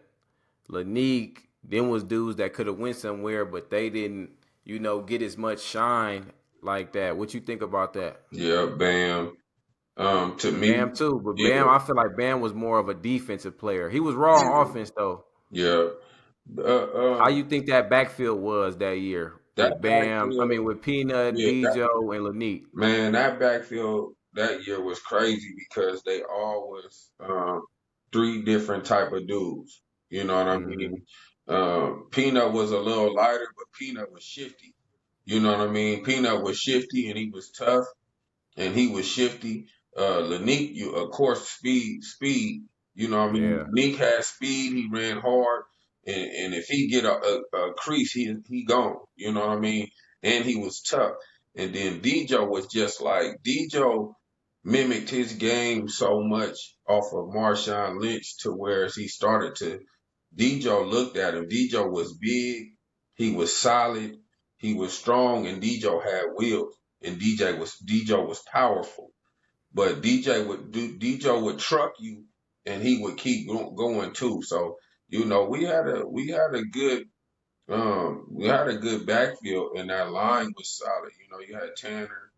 [SPEAKER 2] Lanique, them was dudes that could have went somewhere, but they didn't, get as much shine like that. What you think about that?
[SPEAKER 3] Yeah. Bam. To me,
[SPEAKER 2] Bam too, but
[SPEAKER 3] yeah.
[SPEAKER 2] Bam, I feel like Bam was more of a defensive player. He was raw on offense though.
[SPEAKER 3] Yeah.
[SPEAKER 2] How you think that backfield was that year
[SPEAKER 3] That
[SPEAKER 2] with Bam? I
[SPEAKER 3] backfield,
[SPEAKER 2] mean, with Peanut,
[SPEAKER 3] yeah,
[SPEAKER 2] Dejo, and Lanique.
[SPEAKER 3] man, that backfield that year was crazy because they all was three different type of dudes. You know what I mean?
[SPEAKER 2] Hmm.
[SPEAKER 3] Peanut was a little lighter, but Peanut was shifty. You know what I mean? Peanut was shifty and he was tough and he was shifty. Lanique, of course, speed. You know what I mean?
[SPEAKER 2] Yeah,
[SPEAKER 3] Lanique had speed. He ran hard, and if he get a crease, he gone. You know what I mean? And he was tough. And then Dejo was just like Dejo mimicked his game so much off of Marshawn Lynch to where he started to. Dejo looked at him. Dejo was big. He was solid. He was strong, and Dejo had wheels. And Dejo was powerful. But Dejo would truck you, and he would keep going too. So we had a good backfield, and that line was solid. You had Tanner,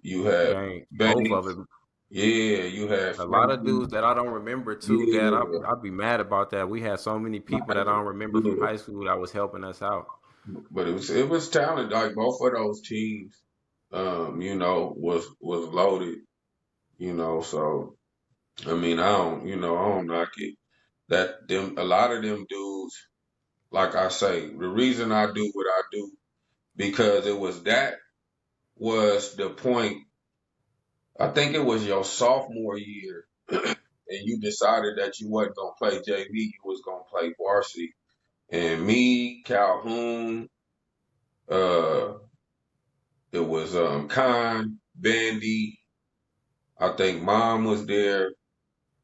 [SPEAKER 3] you had
[SPEAKER 2] both of
[SPEAKER 3] Banks,
[SPEAKER 2] them.
[SPEAKER 3] yeah, you had
[SPEAKER 2] A lot of
[SPEAKER 3] Frankie,
[SPEAKER 2] dudes that I don't remember too. That
[SPEAKER 3] yeah,
[SPEAKER 2] I'd be mad about that. We had so many people that I don't remember from
[SPEAKER 3] yeah.
[SPEAKER 2] high school that was helping us out.
[SPEAKER 3] But it was talent. Like both of those teams, was loaded. So I mean, I don't knock it. A lot of them dudes, like I say, the reason I do what I do because was the point. I think it was your sophomore year, and you decided that you wasn't gonna play JV, you was gonna play varsity. And me, Calhoun, uh, it was Khan, Bandy. I think Mom was there.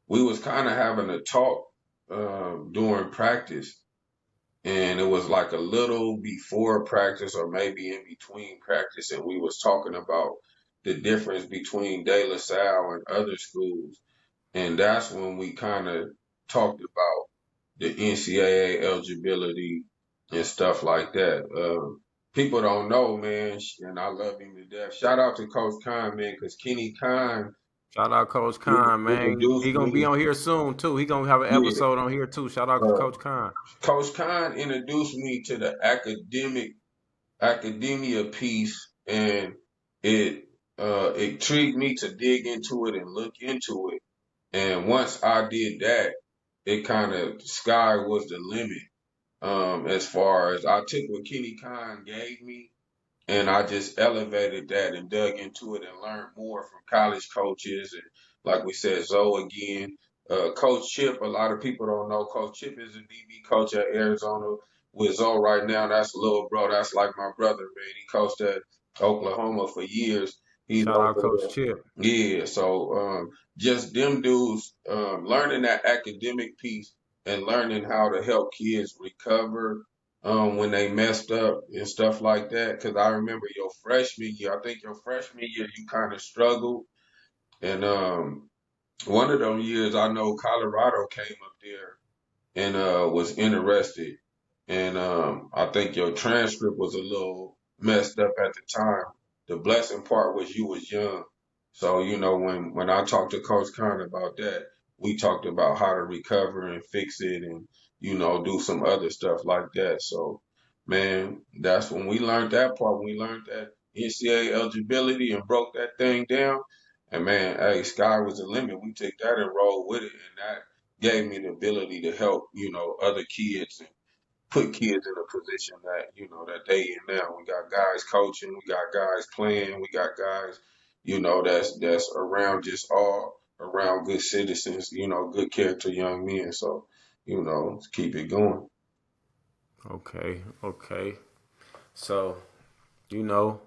[SPEAKER 3] We was kind of having a talk during practice, and it was like a little before practice or maybe in between practice, and we was talking about the difference between De La Salle and other schools, and that's when we kind of talked about the NCAA eligibility and stuff like that. People don't know, man, and I love him to death. Shout out to Coach Khan, man, because Kenny Khan
[SPEAKER 2] Shout out Coach Khan, man. He
[SPEAKER 3] introduced
[SPEAKER 2] gonna be
[SPEAKER 3] me.
[SPEAKER 2] on here soon too. He gonna have an
[SPEAKER 3] Yeah,
[SPEAKER 2] episode on here too. Shout out to
[SPEAKER 3] uh,
[SPEAKER 2] Coach Khan.
[SPEAKER 3] Coach Khan introduced me to the academia piece, and it intrigued me to dig into it and look into it. And once I did that, it kind of sky was the limit. As far as I took what Kenny Khan gave me, and I just elevated that and dug into it and learned more from college coaches and, like we said, Zoe again. Coach Chip, a lot of people don't know. Coach Chip is a DB coach at Arizona with Zoe right now. That's little bro. That's like my brother, man. He coached at Oklahoma for years. He's
[SPEAKER 2] Shout out
[SPEAKER 3] over
[SPEAKER 2] Coach
[SPEAKER 3] there.
[SPEAKER 2] Chip.
[SPEAKER 3] Yeah, so just them dudes learning that academic piece and learning how to help kids recover when they messed up and stuff like that. Because I remember your freshman year, I think your freshman year, you kind of struggled. And one of those years, I know Colorado came up there and was interested. And I think your transcript was a little messed up at the time. The blessing part was you was young. So, when I talked to Coach Khan about that, we talked about how to recover and fix it and, do some other stuff like that. So, man, that's when we learned that part. When we learned that NCAA eligibility and broke that thing down. And man, hey, sky was the limit. We took that and rolled with it. And that gave me the ability to help, other kids and put kids in a position that, that they in now. We got guys coaching, we got guys playing, we got guys, that's around just all around good citizens, good character young men. So, let's keep it going.
[SPEAKER 2] Okay. So, you know,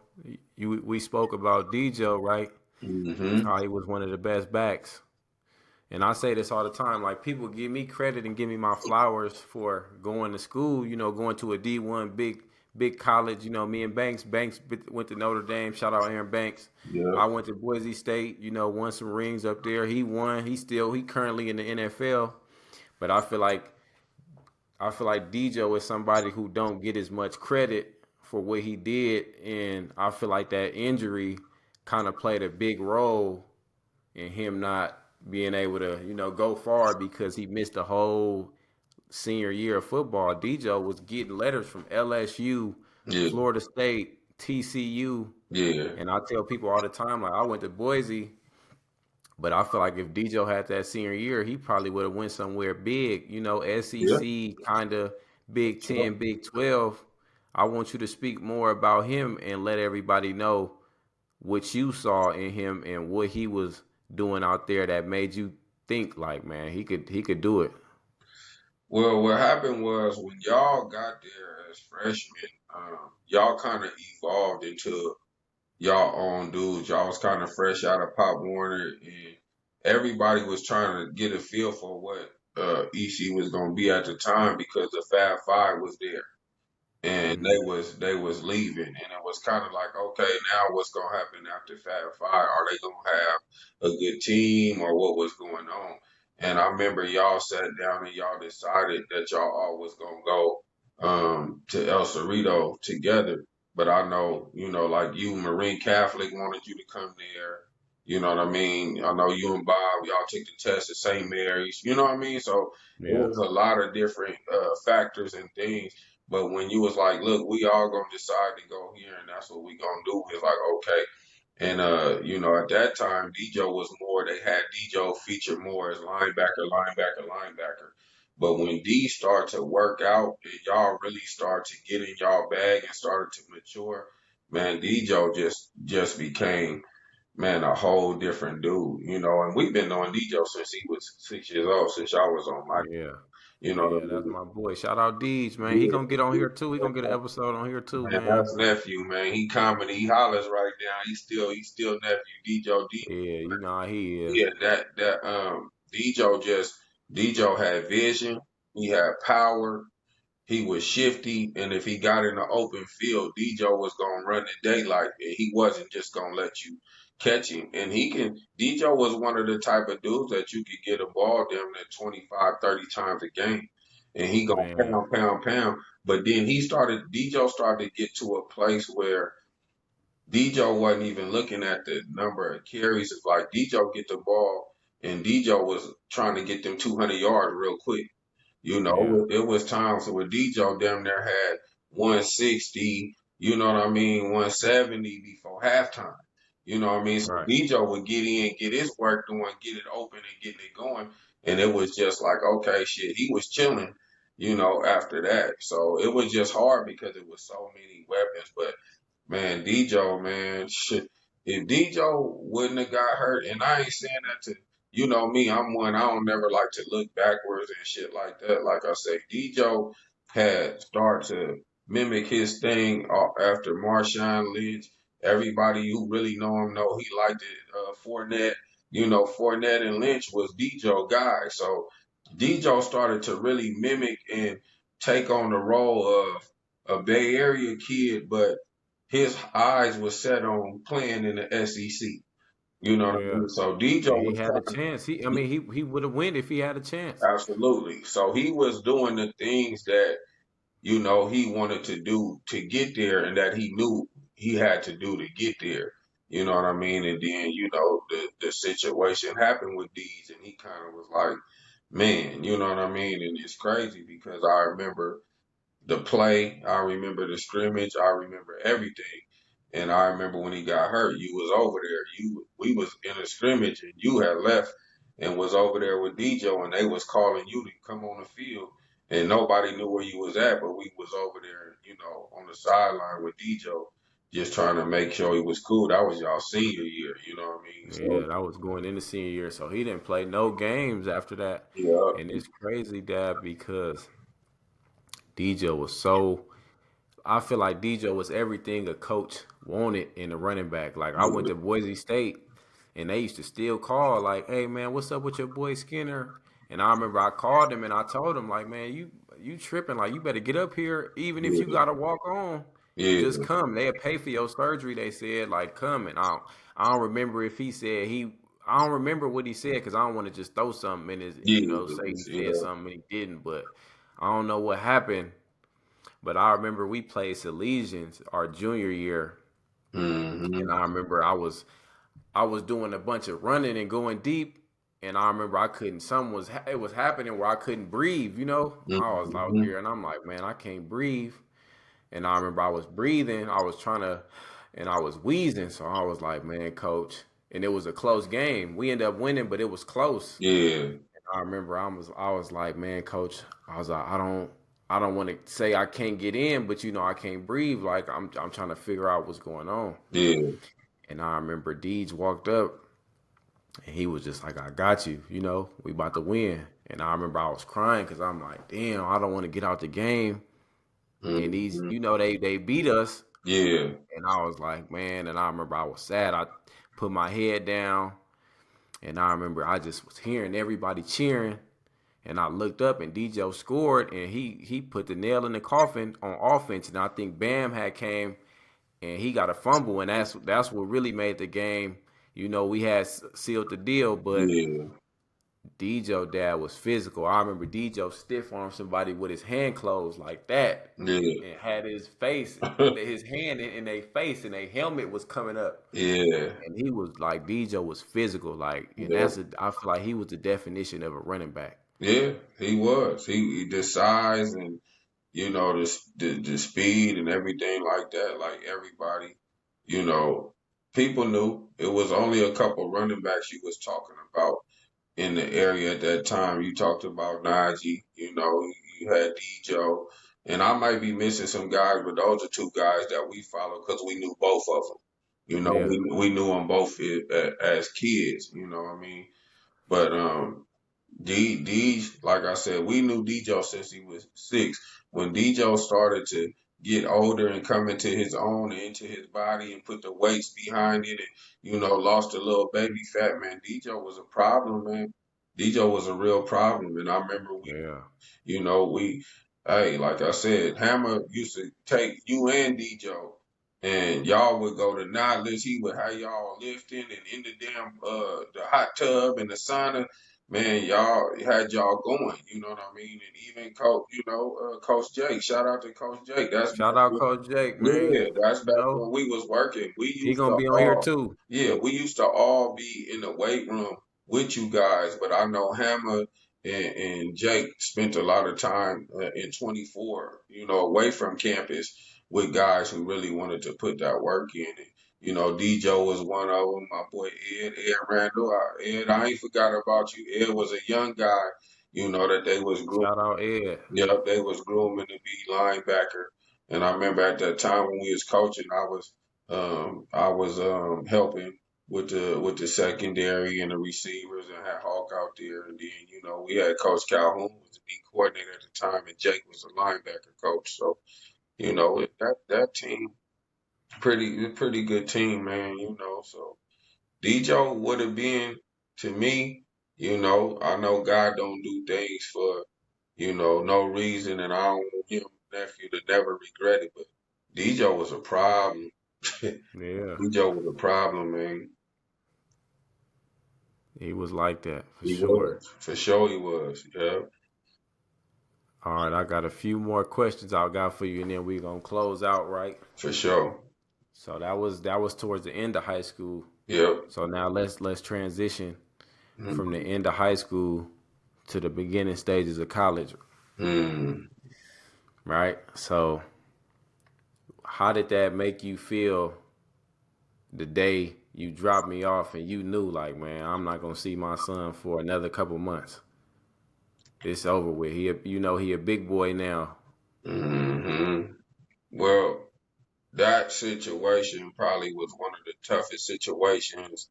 [SPEAKER 2] we spoke about DJ, right?
[SPEAKER 3] Hmm.
[SPEAKER 2] How he was one of the best backs. And I say this all the time, like people give me credit and give me my flowers for going to school, going to a D1 big college. Me and Banks went to Notre Dame. Shout out Aaron Banks.
[SPEAKER 3] Yeah.
[SPEAKER 2] I went to Boise State, won some rings up there. He won. He currently in the NFL. But I feel like DJ is somebody who don't get as much credit for what he did, and I feel like that injury kind of played a big role in him not being able to, go far because he missed the whole senior year of football. DJ was getting letters from LSU,
[SPEAKER 3] Yeah.
[SPEAKER 2] Florida State, TCU,
[SPEAKER 3] Yeah.
[SPEAKER 2] and I tell people all the time, like I went to Boise, but I feel like if DJ had that senior year, he probably would have went somewhere big,
[SPEAKER 3] Yeah.
[SPEAKER 2] SEC, kind of Big
[SPEAKER 3] Sure.
[SPEAKER 2] 10, Big 12. I want you to speak more about him and let everybody know what you saw in him and what he was doing out there that made you think like, man, he could do it.
[SPEAKER 3] Well, what happened was when y'all got there as freshmen, y'all kind of evolved into y'all own dudes. Y'all was kind of fresh out of Pop Warner, and everybody was trying to get a feel for what EC was going to be at the time because the Fab Five was there and
[SPEAKER 2] Hmm.
[SPEAKER 3] they was leaving, and it was kind of like, okay, now what's gonna happen after Fab Five? Are they gonna have a good team, or what was going on? And I remember y'all sat down and y'all decided that y'all all was gonna go to El Cerrito together. But I know, like you, Marine Catholic wanted you to come there. You know what I mean? I know you and Bob, y'all took the test at St. Mary's. You know what I mean? So it
[SPEAKER 2] Yeah.
[SPEAKER 3] was a lot of different factors and things, but when you was like, look, we all gonna decide to go here and that's what we gonna do, it's like, okay. And at that time DJ was more, they had DJ featured more as linebacker. But when D started to work out and y'all really started to get in y'all bag and started to mature, man, DJ just became, man, a whole different dude, and we've been knowing DJ since he was 6 years old, since y'all was on my,
[SPEAKER 2] Yeah.
[SPEAKER 3] you know what
[SPEAKER 2] Yeah,
[SPEAKER 3] I
[SPEAKER 2] that's
[SPEAKER 3] mean?
[SPEAKER 2] my boy. Shout out Deej, man. He gonna get on
[SPEAKER 3] Yeah.
[SPEAKER 2] here too. He gonna get an episode on here too,
[SPEAKER 3] Man,
[SPEAKER 2] man.
[SPEAKER 3] that's nephew, man. He comedy. He hollers right now. He still nephew. DJ D.
[SPEAKER 2] Yeah, you know how he is.
[SPEAKER 3] Yeah, that DJ just Dijo had vision, he had power, he was shifty, and if he got in the open field, Dijo was gonna run the daylight, and he wasn't just gonna let you catch him. And Dijo was one of the type of dudes that you could get a ball down at 25, 30 times a game, and he gonna
[SPEAKER 2] Man,
[SPEAKER 3] pound, pound, pound. But then Dijo started to get to a place where Dijo wasn't even looking at the number of carries. It's like Dijo get the ball, and Dijo was trying to get them 200 yards real quick. You
[SPEAKER 2] yeah,
[SPEAKER 3] know, it was times where Dijo damn near had 160, you know what I mean, 170 before halftime. You know what I mean? So
[SPEAKER 2] right.
[SPEAKER 3] Dijo would get in, get his work doing, get it open and getting it going. And it was just like, okay, shit, he was chilling, after that. So it was just hard because it was so many weapons. But man, Dijo, man, shit. If Dijo wouldn't have got hurt, and I ain't saying that to, me, I'm one, I don't never like to look backwards and shit like that. Like I say, Dijo had started to mimic his thing after Marshawn Lynch. Everybody who really know him know he liked it. Fournette, Fournette and Lynch was Dijo guys. So Dijo started to really mimic and take on the role of a Bay Area kid, but his eyes were set on playing in the SEC. You know what I
[SPEAKER 2] Yeah.
[SPEAKER 3] mean? So Dijo
[SPEAKER 2] And he
[SPEAKER 3] was
[SPEAKER 2] had a
[SPEAKER 3] trying
[SPEAKER 2] chance. He would have win if he had a chance.
[SPEAKER 3] absolutely. So he was doing the things that, he wanted to do to get there and that he knew he had to do to get there. You know what I mean? And then, the situation happened with Deeds and he kind of was like, man, you know what I mean? And it's crazy because I remember the play. I remember the scrimmage. I remember everything. And I remember when he got hurt, you was over there. We was in a scrimmage and you had left and was over there with Dijo and they was calling you to come on the field and nobody knew where you was at, but we was over there, on the sideline with Dijo, just trying to make sure he was cool. That was y'all senior year, you know what I mean?
[SPEAKER 2] Yeah,
[SPEAKER 3] So
[SPEAKER 2] that was going into senior year, so he didn't play no games after that.
[SPEAKER 3] yeah,
[SPEAKER 2] And it's crazy, Dad, because DJ was so. I feel like DJ was everything a coach wanted in a running back. Like I went
[SPEAKER 3] yeah,
[SPEAKER 2] to Boise State, and they used to still call like, "Hey man, what's up with your boy Skinner?" And I remember I called him and I told him like, "Man, you tripping? Like you better get up here, even if you
[SPEAKER 3] yeah,
[SPEAKER 2] gotta walk on, just
[SPEAKER 3] yeah,
[SPEAKER 2] come. They'll pay for your surgery." They said like, "Come." And I don't remember if he said he. I don't remember what he said because I don't want to just throw something in his, say he said
[SPEAKER 3] yeah,
[SPEAKER 2] something and he didn't, but I don't know what happened. But I remember we played Salesians our junior year,
[SPEAKER 3] mm-hmm,
[SPEAKER 2] and I remember I was doing a bunch of running and going deep, and I remember I couldn't. It was happening where I couldn't breathe. I was out
[SPEAKER 3] mm-hmm,
[SPEAKER 2] there, and I'm like, man, I can't breathe. And I remember I was breathing, I was trying to, and I was wheezing. So I was like, man, coach. And it was a close game. We ended up winning, but it was close.
[SPEAKER 3] yeah.
[SPEAKER 2] I remember I was like, man, coach, I was like, I don't want to say I can't get in, but I can't breathe. Like I'm trying to figure out what's going on.
[SPEAKER 3] Yeah,
[SPEAKER 2] And I remember Deeds walked up and he was just like, I got you, we about to win. And I remember I was crying because I'm like, damn, I don't want to get out the game. And these,
[SPEAKER 3] mhm,
[SPEAKER 2] they beat us.
[SPEAKER 3] yeah,
[SPEAKER 2] And I was like, man, and I remember I was sad. I put my head down and I remember I just was hearing everybody cheering. And I looked up and DJ scored and he put the nail in the coffin on offense. And I think Bam had came and he got a fumble and that's what really made the game. We had sealed the deal, but
[SPEAKER 3] yeah,
[SPEAKER 2] DJ dad was physical. I remember DJ stiff armed somebody with his hand closed like that
[SPEAKER 3] yeah,
[SPEAKER 2] and had his hand in their face and their helmet was coming up.
[SPEAKER 3] yeah,
[SPEAKER 2] And he was like DJ was physical, like, and
[SPEAKER 3] yeah,
[SPEAKER 2] I feel like he was the definition of a running back.
[SPEAKER 3] yeah. He was. The size and the speed and everything like that. Like everybody, you know, people knew it was only a couple running backs you was talking about in the area at that time. You talked about Najee. You had Djo, and I might be missing some guys, but those are two guys that we follow because we knew both of them.
[SPEAKER 2] Yeah.
[SPEAKER 3] We knew them both as kids. You know what I mean? But like I said, we knew Djo since he was 6. When Djo started to get older and come into his own and into his body and put the weights behind it and, lost a little baby fat, man, Djo was a problem, man. DJ was a real problem, and I remember
[SPEAKER 2] Yeah.
[SPEAKER 3] hey, like I said, Hammer used to take you and DJ, and y'all would go to Nihilist. He would have y'all lifting and in the damn the hot tub and the sauna. Man, y'all had y'all going. You know what I mean? And even Coach Jake. Shout out to Coach Jake. That's
[SPEAKER 2] Shout
[SPEAKER 3] back
[SPEAKER 2] out
[SPEAKER 3] when,
[SPEAKER 2] Coach Jake, man.
[SPEAKER 3] yeah, that's
[SPEAKER 2] You
[SPEAKER 3] back
[SPEAKER 2] know,
[SPEAKER 3] when we was working.
[SPEAKER 2] he gonna be on here too.
[SPEAKER 3] We used to all be in the weight room with you guys. But I know Hammer and Jake spent a lot of time in 24, away from campus with guys who really wanted to put that work in. And, DJ was one of them. My boy Ed Randall. Ed, I ain't forgot about you. Ed was a young guy, that they was grooming.
[SPEAKER 2] Shout out Ed.
[SPEAKER 3] Yep, they was grooming to be linebacker. And I remember at that time when we was coaching, I was helping with the secondary and the receivers and had Hawk out there. And then, we had Coach Calhoun was the D coordinator at the time and Jake was the linebacker coach. So, that team pretty good team, man, so DJ would have been to me, I know God don't do things for no reason, and I don't want him, nephew, to never regret it. But DJ was a problem.
[SPEAKER 2] Yeah.
[SPEAKER 3] DJ was a problem, man.
[SPEAKER 2] He was like that for
[SPEAKER 3] He
[SPEAKER 2] sure.
[SPEAKER 3] was. For sure he was. Yeah.
[SPEAKER 2] All right, I got a few more questions I got for you, and then we're gonna close out, right?
[SPEAKER 3] For sure.
[SPEAKER 2] So that was towards the end of high school.
[SPEAKER 3] Yep.
[SPEAKER 2] So now let's transition from the
[SPEAKER 3] Mm-hmm.
[SPEAKER 2] end of high school to the beginning stages of college,
[SPEAKER 3] Mm.
[SPEAKER 2] right? So how did that make you feel the day you dropped me off and you knew, like, man, I'm not gonna see my son for another couple months? It's over with. He a big boy now.
[SPEAKER 3] Mm-hmm. Well, that situation probably was one of the toughest situations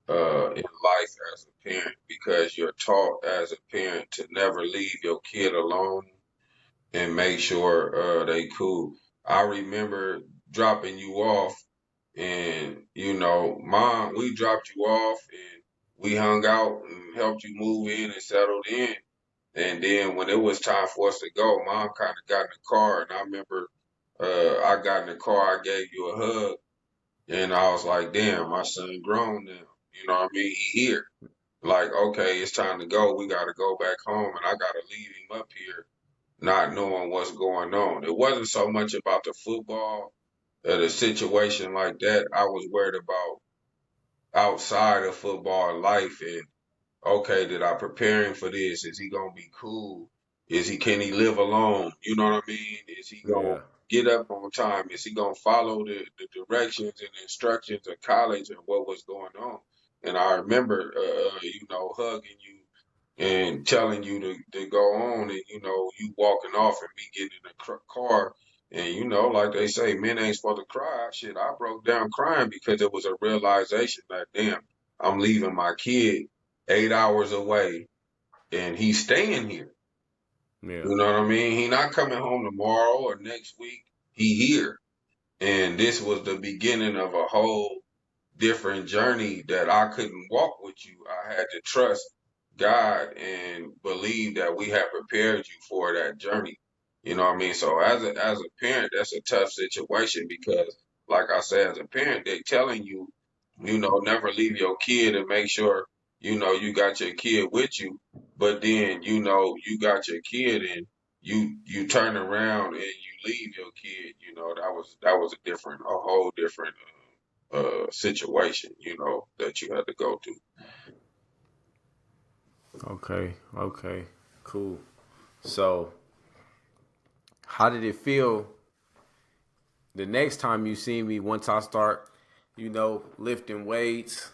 [SPEAKER 3] in life as a parent because you're taught as a parent to never leave your kid alone and make sure they cool. I remember dropping you off and mom, we dropped you off and we hung out and helped you move in and settled in. And then when it was time for us to go, mom kind of got in the car and I remember I got in the car, I gave you a hug and I was like, damn, my son grown now. You know what I mean? He here. Like, okay, it's time to go. We got to go back home and I got to leave him up here not knowing what's going on. It wasn't so much about the football, the situation like that. I was worried about outside of football life and okay, did I prepare him for this? Is he gonna be cool? Can he live alone? You know what I mean? Is he gonna
[SPEAKER 2] Yeah.
[SPEAKER 3] get up on time? Is he gonna follow the directions and the instructions of college and what was going on? And I remember, hugging you and telling you to go on and, you walking off and me getting in the car. And, like they say, men ain't supposed to cry. Shit, I broke down crying because it was a realization that, damn, I'm leaving my kid 8 hours away and he's staying here.
[SPEAKER 2] Yeah.
[SPEAKER 3] You know what I mean? He not coming home tomorrow or next week. He here. And this was the beginning of a whole different journey that I couldn't walk with you. I had to trust God and believe that we had prepared you for that journey. You know what I mean? So as a parent, that's a tough situation because, like I said, as a parent, they telling you, never leave your kid and make sure, you got your kid with you. But then, you got your kid and you turn around and you leave your kid. That was a whole different situation, that you had to go through.
[SPEAKER 2] Okay. Okay. Cool. So how did it feel the next time you see me once I start, lifting weights,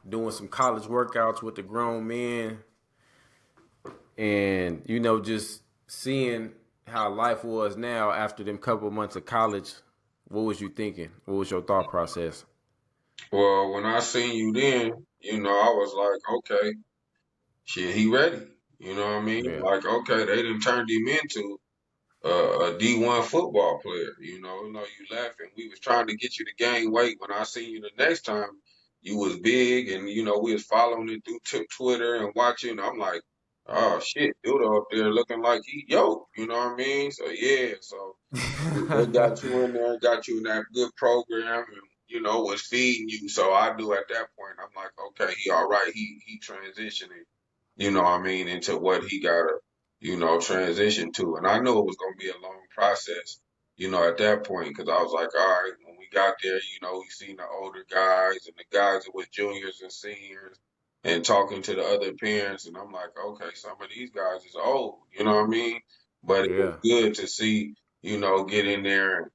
[SPEAKER 2] doing some college workouts with the grown men, and, just seeing how life was now after them couple months of college? What was you thinking? What was your thought process?
[SPEAKER 3] Well, when I seen you then, I was like, okay, shit, he ready. You know what I mean?
[SPEAKER 2] Yeah.
[SPEAKER 3] Like, okay, they done turned him into a D1 football player. You laughing. We was trying to get you to gain weight. When I seen you the next time, you was big, and you know we was following it through Twitter and watching. I'm like, oh shit, dude up there looking like he yoked. You know what I mean? So yeah, so they got you in there, got you in that good program, and you know was feeding you. So I knew at that point, I'm like, okay, he all right. He transitioning, you know what I mean, into what he gotta, you know, transition to. And I knew it was gonna be a long process, you know, at that point, because I was like, all right, when we got there, you know, we seen the older guys and the guys that was juniors and seniors. And talking to the other parents, and I'm like, okay, some of these guys is old, you know what I mean? But it was
[SPEAKER 2] Yeah.
[SPEAKER 3] good to see, you know, get in there.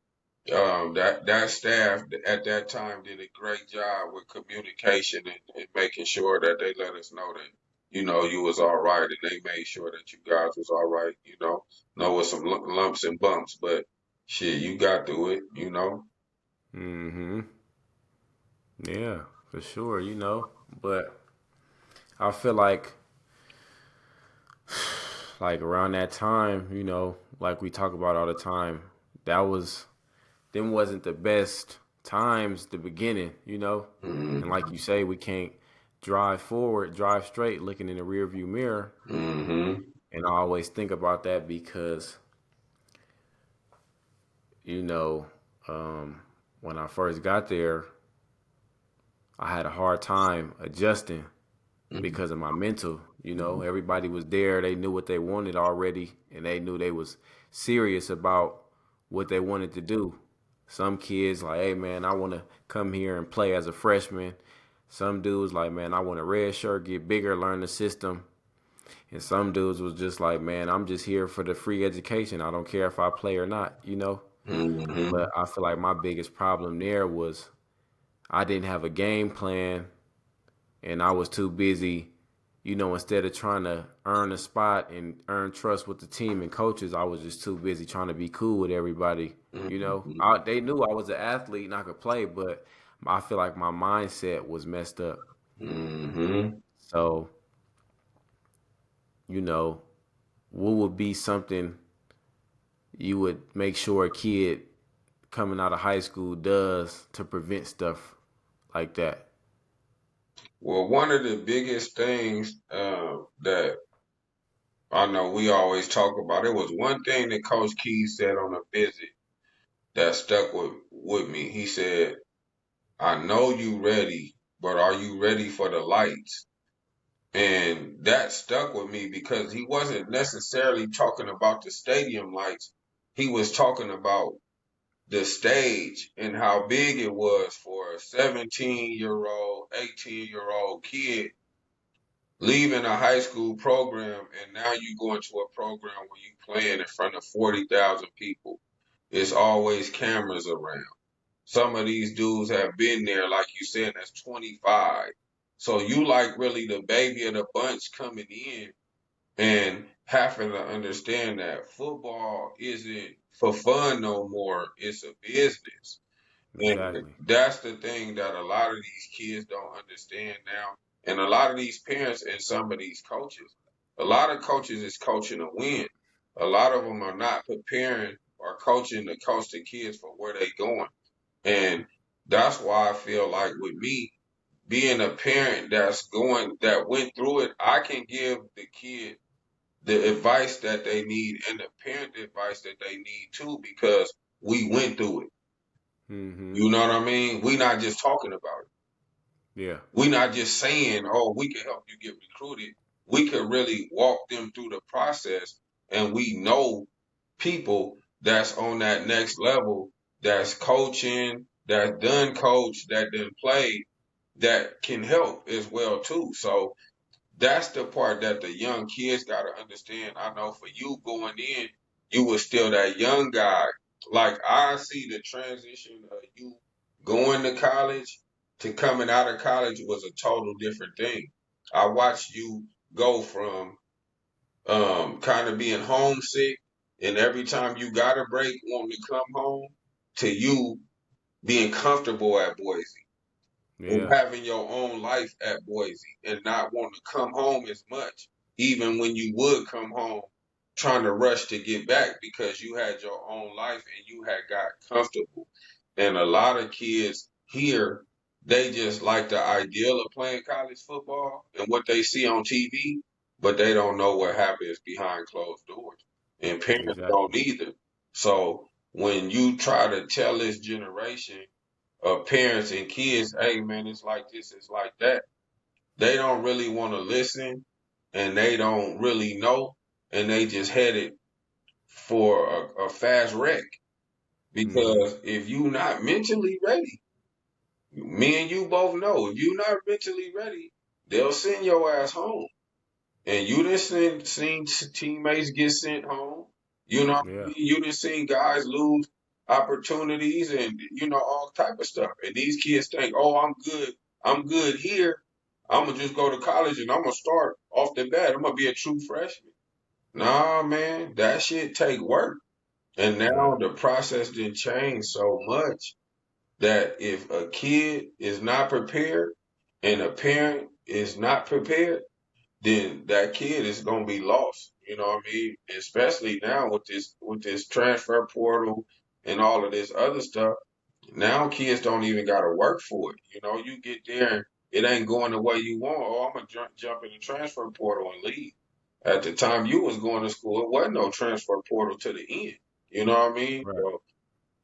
[SPEAKER 3] That staff at that time did a great job with communication and making sure that they let us know that, you know, you was all right, and they made sure that you guys was all right, you know with some lumps and bumps, but shit, you got through it, you know.
[SPEAKER 2] Mm-hmm. Yeah, for sure, you know. But I feel like around that time, you know, like we talk about all the time, that was them wasn't the best times the beginning, you know? And
[SPEAKER 3] Mm-hmm.
[SPEAKER 2] like you say, we can't drive forward, drive straight looking in the rearview mirror.
[SPEAKER 3] Mm-hmm.
[SPEAKER 2] And I always think about that because, you know, um, when I first got there, I had a hard time adjusting because of my mental. You know, everybody was there. They knew what they wanted already, and they knew they was serious about what they wanted to do. Some kids like, hey man, I want to come here and play as a freshman. Some dudes like, man, I want a red shirt, get bigger, learn the system. And some dudes was just like, man, I'm just here for the free education. I don't care if I play or not, you know?
[SPEAKER 3] Mm-hmm.
[SPEAKER 2] But I feel like my biggest problem there was I didn't have a game plan and I was too busy, you know, instead of trying to earn a spot and earn trust with the team and coaches, I was just too busy trying to be cool with everybody. You know,
[SPEAKER 3] Mm-hmm.
[SPEAKER 2] they knew I was an athlete and I could play, but I feel like my mindset was messed up.
[SPEAKER 3] Mm-hmm.
[SPEAKER 2] So, you know, what would be something you would make sure a kid coming out of high school does to prevent stuff like that?
[SPEAKER 3] Well, one of the biggest things that I know we always talk about, it was one thing that Coach Keys said on a visit that stuck with me. He said, I know you ready, but are you ready for the lights? And that stuck with me because he wasn't necessarily talking about the stadium lights. He was talking about the stage and how big it was for a 17-year-old, 18-year-old kid leaving a high school program, and now you go into a program where you playing in front of 40,000 people. It's always cameras around. Some of these dudes have been there, like you said, that's 25. So you like really the baby of the bunch coming in and having to understand that football isn't for fun no more. It's a business. And
[SPEAKER 2] Exactly.
[SPEAKER 3] that's the thing that a lot of these kids don't understand now. And a lot of these parents and some of these coaches, a lot of coaches is coaching to win. A lot of them are not preparing or coaching to coach the kids for where they going. And that's why I feel like with me being a parent that went through it, I can give the kid the advice that they need and the parent advice that they need too, because we went through it.
[SPEAKER 2] Mm-hmm.
[SPEAKER 3] You know what I mean? We not just talking about it.
[SPEAKER 2] Yeah.
[SPEAKER 3] We not just saying, "Oh, we can help you get recruited." We could really walk them through the process, and we know people that's on that next level, that's coaching, that done coach, that done play, that can help as well too. So that's the part that the young kids got to understand. I know for you going in, you were still that young guy. Like I see the transition of you going to college to coming out of college was a total different thing. I watched you go from kind of being homesick and every time you got a break wanting to come home to you being comfortable at Boise and
[SPEAKER 2] Yeah.
[SPEAKER 3] having your own life at Boise and not wanting to come home as much, even when you would come home, trying to rush to get back because you had your own life and you had got comfortable. And a lot of kids here they just like the ideal of playing college football and what they see on TV, but they don't know what happens behind closed doors. And parents don't
[SPEAKER 2] Exactly.
[SPEAKER 3] either. So when you try to tell this generation of parents and kids, hey man, it's like this, it's like that, they don't really want to listen and they don't really know and they just headed for a fast wreck.
[SPEAKER 2] Mm-hmm.
[SPEAKER 3] Because if you not mentally ready, me and you both know if you're not mentally ready, they'll send your ass home. And you done seen teammates get sent home. You know what I
[SPEAKER 2] Yeah.
[SPEAKER 3] mean? You done seen guys lose opportunities and all type of stuff. And these kids think, oh, I'm good. I'm good here. I'm gonna just go to college and I'm gonna start off the bat. I'm gonna be a true freshman. Nah, man, that shit take work. And
[SPEAKER 2] Yeah.
[SPEAKER 3] now the process didn't change so much that if a kid is not prepared and a parent is not prepared, then that kid is gonna be lost. You know what I mean? Especially now with this transfer portal and all of this other stuff. Now kids don't even gotta work for it. You get there and it ain't going the way you want. Oh, I'm gonna jump in the transfer portal and leave. At the time you was going to school, it wasn't no transfer portal to the end. You know what I mean?
[SPEAKER 2] Right.
[SPEAKER 3] So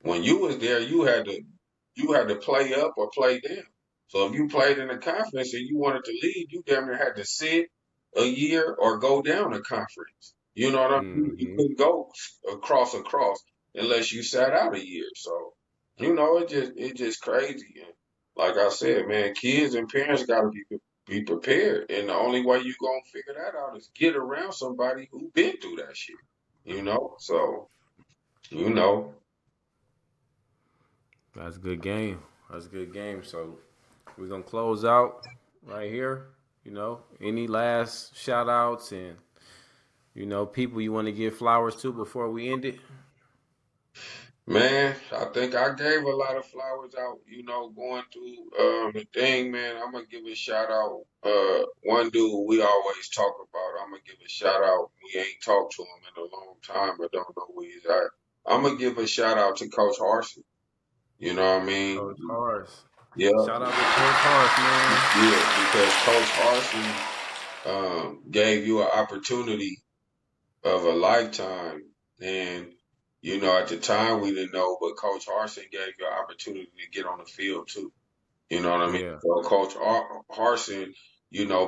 [SPEAKER 3] when you was there, you had to play up or play down. So if you played in a conference and you wanted to leave, you damn near had to sit a year or go down a conference. You know what I mean? You
[SPEAKER 2] Mm-hmm.
[SPEAKER 3] couldn't go across unless you sat out a year. So it just crazy. And like I said, man, kids and parents got to be prepared. And the only way you gonna figure that out is get around somebody who been through that shit. So you know.
[SPEAKER 2] That's a good game. That's a good game. So we're gonna close out right here. Any last shout outs and people you want to give flowers to before we end it?
[SPEAKER 3] Man, I think I gave a lot of flowers out, going through the thing, man. I'm gonna give a shout out. One dude we always talk about, I'm gonna give a shout out. We ain't talked to him in a long time, I don't know where he's at. I'm gonna give a shout out to Coach Harson. You know what I mean?
[SPEAKER 2] Coach Horace.
[SPEAKER 3] Yeah,
[SPEAKER 2] Shout out to Coach Horace, man.
[SPEAKER 3] yeah, because Coach Harson gave you an opportunity of a lifetime. And, at the time we didn't know, but Coach Harson gave you an opportunity to get on the field too. You know what I mean?
[SPEAKER 2] Yeah.
[SPEAKER 3] So Coach Harson,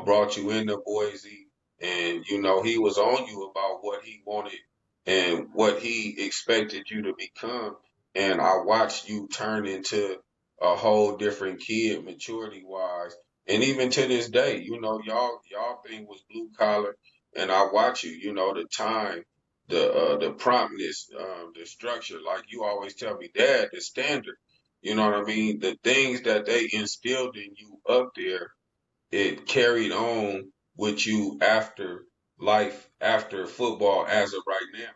[SPEAKER 3] brought you into Boise and, he was on you about what he wanted and what he expected you to become. And I watched you turn into a whole different kid maturity wise. And even to this day, y'all thing was blue collar and I watch you, the time, the promptness, the structure, like you always tell me, Dad, the standard. You know what I mean? The things that they instilled in you up there, it carried on with you after life, after football, as of right now.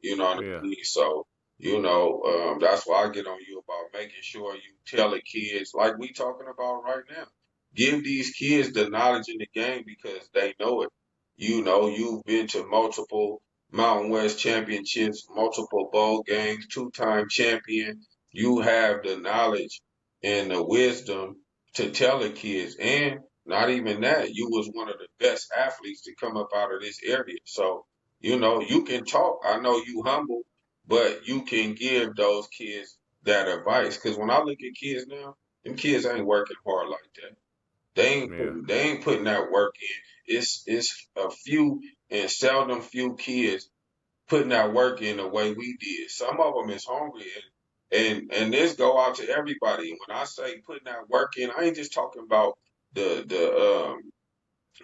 [SPEAKER 3] You know what I
[SPEAKER 2] Yeah.
[SPEAKER 3] mean? So, that's why I get on you about making sure you tell the kids, like we talking about right now. Give these kids the knowledge in the game because they know it. You've been to multiple Mountain West championships, multiple bowl games, two-time champion. You have the knowledge and the wisdom to tell the kids. And not even that, you was one of the best athletes to come up out of this area. So, you can talk. I know you humble, but you can give those kids that advice. Because when I look at kids now, them kids ain't working hard like that.
[SPEAKER 2] Yeah.
[SPEAKER 3] They ain't putting that work in. It's a few and seldom few kids putting that work in the way we did. Some of them is hungry and this go out to everybody. And when I say putting that work in, I ain't just talking about the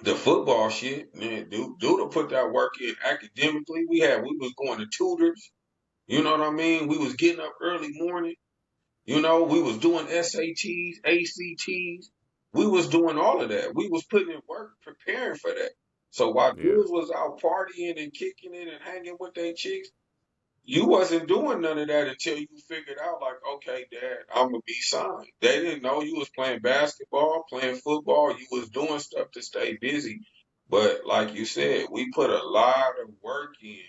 [SPEAKER 3] football shit. Man, dude to put that work in academically. We was going to tutors. You know what I mean? We was getting up early morning. We was doing SATs, ACTs. We was doing all of that. We was putting in work, preparing for that. So while
[SPEAKER 2] Yeah.
[SPEAKER 3] dudes was out partying and kicking it and hanging with their chicks, you wasn't doing none of that until you figured out, like, okay, Dad, I'm gonna be signed. They didn't know you was playing basketball, playing football. You was doing stuff to stay busy. But like you said, we put a lot of work in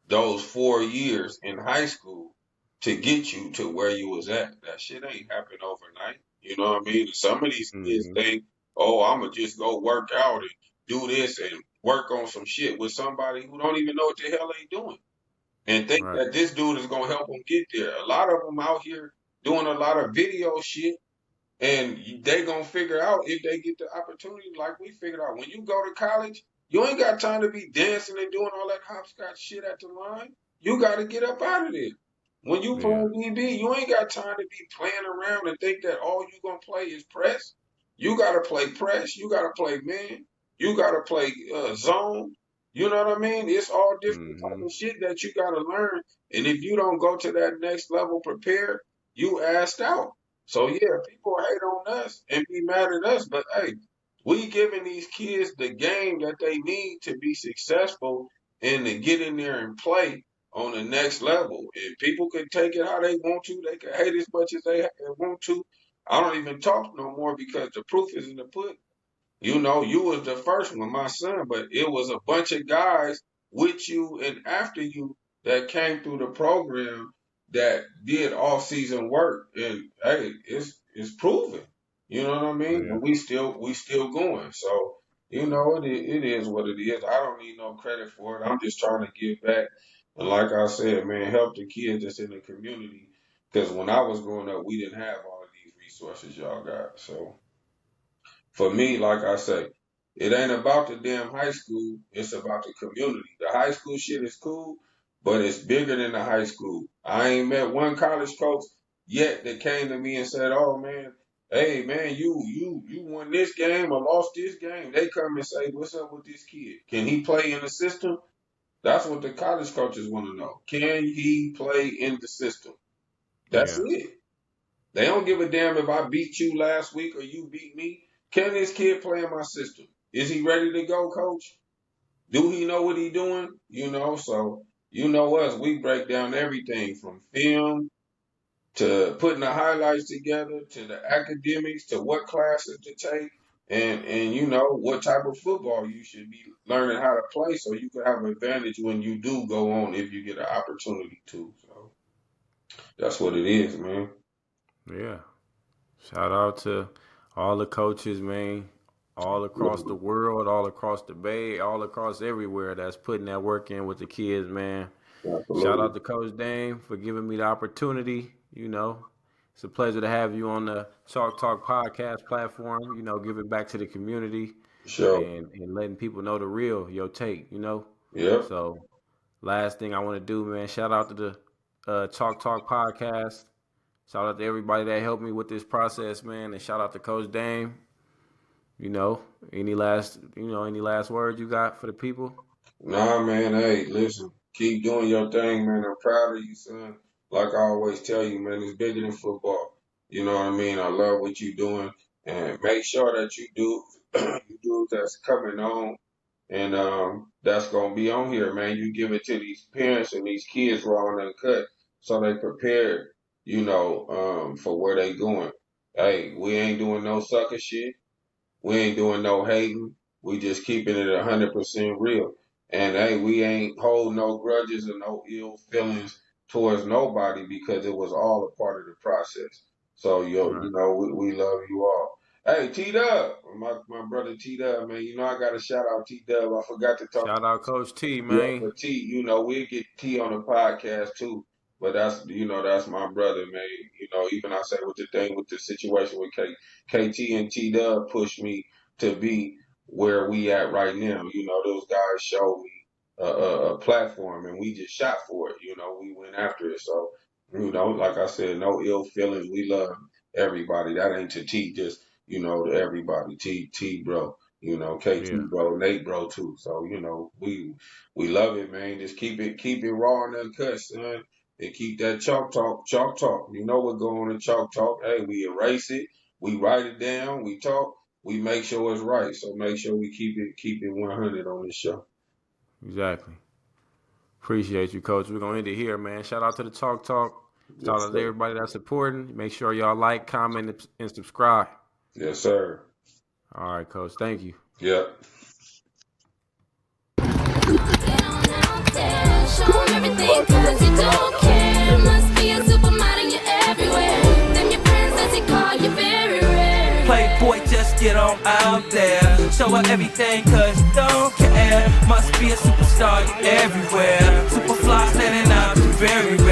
[SPEAKER 3] those 4 years in high school to get you to where you was at. That shit ain't happened overnight. You know what I mean? Some of these kids
[SPEAKER 2] Mm-hmm.
[SPEAKER 3] think, oh, I'm going to just go work out and do this and work on some shit with somebody who don't even know what the hell they doing and think
[SPEAKER 2] Right.
[SPEAKER 3] that this dude is going to help them get there. A lot of them out here doing a lot of video shit, and they gonna figure out if they get the opportunity like we figured out. When you go to college, you ain't got time to be dancing and doing all that hopscotch shit at the line. You got to get up out of there. When you play
[SPEAKER 2] Yeah.
[SPEAKER 3] DB, you ain't got time to be playing around and think that all you gonna play is press. You got to play press. You got to play man. You got to play zone. You know what I mean? It's all different type
[SPEAKER 2] Mm-hmm.
[SPEAKER 3] of shit that you got to learn. And if you don't go to that next level prepared, you asked out. So yeah, people hate on us and be mad at us, but hey, we giving these kids the game that they need to be successful and to get in there and play on the next level. And people can take it how they want to. They can hate as much as they want to. I don't even talk no more because the proof is in the pudding. You know, you was the first one, my son, but it was a bunch of guys with you and after you that came through the program that did off season work. And hey, it's proven. You know what I mean?
[SPEAKER 2] Yeah.
[SPEAKER 3] And we still going. So, you know, it is what it is. I don't need no credit for it. I'm just trying to give back. And like I said, man, help the kids that's in the community. Because when I was growing up, we didn't have all of these resources y'all got. So for me, like I say, it ain't about the damn high school. It's about the community. The high school shit is cool, but it's bigger than the high school. I ain't met one college coach yet that came to me and said, "Oh man, hey man, you won this game or lost this game." They come and say, "What's up with this kid? Can he play in the system?" That's what the college coaches want to know. Can he play in the system? That's
[SPEAKER 2] Yeah.
[SPEAKER 3] it. They don't give a damn if I beat you last week or you beat me. Can this kid play in my system? Is he ready to go, coach? Do he know what he doing? You know, so you know us, we break down everything from film to putting the highlights together to the academics to what classes to take and you know what type of football you should be learning how to play so you can have an advantage when you do go on if you get an opportunity to. So that's what it is, man.
[SPEAKER 2] Yeah. Shout out to all the coaches, man, all across the world, all across the Bay, all across everywhere that's putting that work in with the kids, man. Shout
[SPEAKER 3] Absolutely.
[SPEAKER 2] out to Coach Dame for giving me the opportunity. You know, it's a pleasure to have you on the Chalk Talk podcast platform, you know, giving back to the community
[SPEAKER 3] Sure.
[SPEAKER 2] and letting people know the real, your take, you know.
[SPEAKER 3] Yep.
[SPEAKER 2] So, last thing I want to do, man, shout out to the Chalk Talk podcast. Shout out to everybody that helped me with this process, man, and shout out to Coach Dame. You know, any last words you got for the people?
[SPEAKER 3] Nah, man. Hey, listen. Keep doing your thing, man. I'm proud of you, son. Like I always tell you, man, it's bigger than football. You know what I mean? I love what you're doing, and make sure that you do you do that's coming on, and that's gonna be on here, man. You give it to these parents and these kids raw and uncut, so they prepared, you know, for where they going. Hey, we ain't doing no sucker shit. We ain't doing no hating. We just keeping it 100% real. And hey, we ain't hold no grudges or no ill feelings towards nobody because it was all a part of the process. So
[SPEAKER 2] Right.
[SPEAKER 3] you know, we love you all. Hey, T Dub, my brother T Dub, man. You know I got to shout out T Dub. I forgot to talk.
[SPEAKER 2] Shout out Coach T,
[SPEAKER 3] Yeah,
[SPEAKER 2] man.
[SPEAKER 3] but T, you know, we'll get T on the podcast too. But that's, you know, that's my brother, man. You know, even I say with the thing with the situation with KT and T Dub pushed me to be where we at right now. You know, those guys showed me a platform and we just shot for it. You know, we went after it. So, you know, like I said, no ill feelings. We love everybody. That ain't to T, just, you know, to everybody. T, bro. You know,
[SPEAKER 2] Yeah.
[SPEAKER 3] KT bro, Nate bro too. So, you know, we love it, man. Just keep it raw and uncut, son. And keep that chalk talk, chalk talk. You know what going on in chalk talk. Hey, we erase it, we write it down, we talk, we make sure it's right. So make sure we keep it 100 on this show.
[SPEAKER 2] Exactly. Appreciate you, Coach. We're gonna end it here, man. Shout out to the Talk Talk. Shout
[SPEAKER 3] Yes,
[SPEAKER 2] out to
[SPEAKER 3] sir.
[SPEAKER 2] everybody that's supporting. Make sure y'all like, comment, and subscribe.
[SPEAKER 3] Yes, sir.
[SPEAKER 2] All right, Coach. Thank you.
[SPEAKER 3] Yep.
[SPEAKER 5] Show 'em everything 'cause you don't care. Must be a supermodel, you're everywhere. Them your friends that they call you very
[SPEAKER 6] get on out there. Show her everything cause you don't care. Must be a superstar, you everywhere. Super fly standing out, you very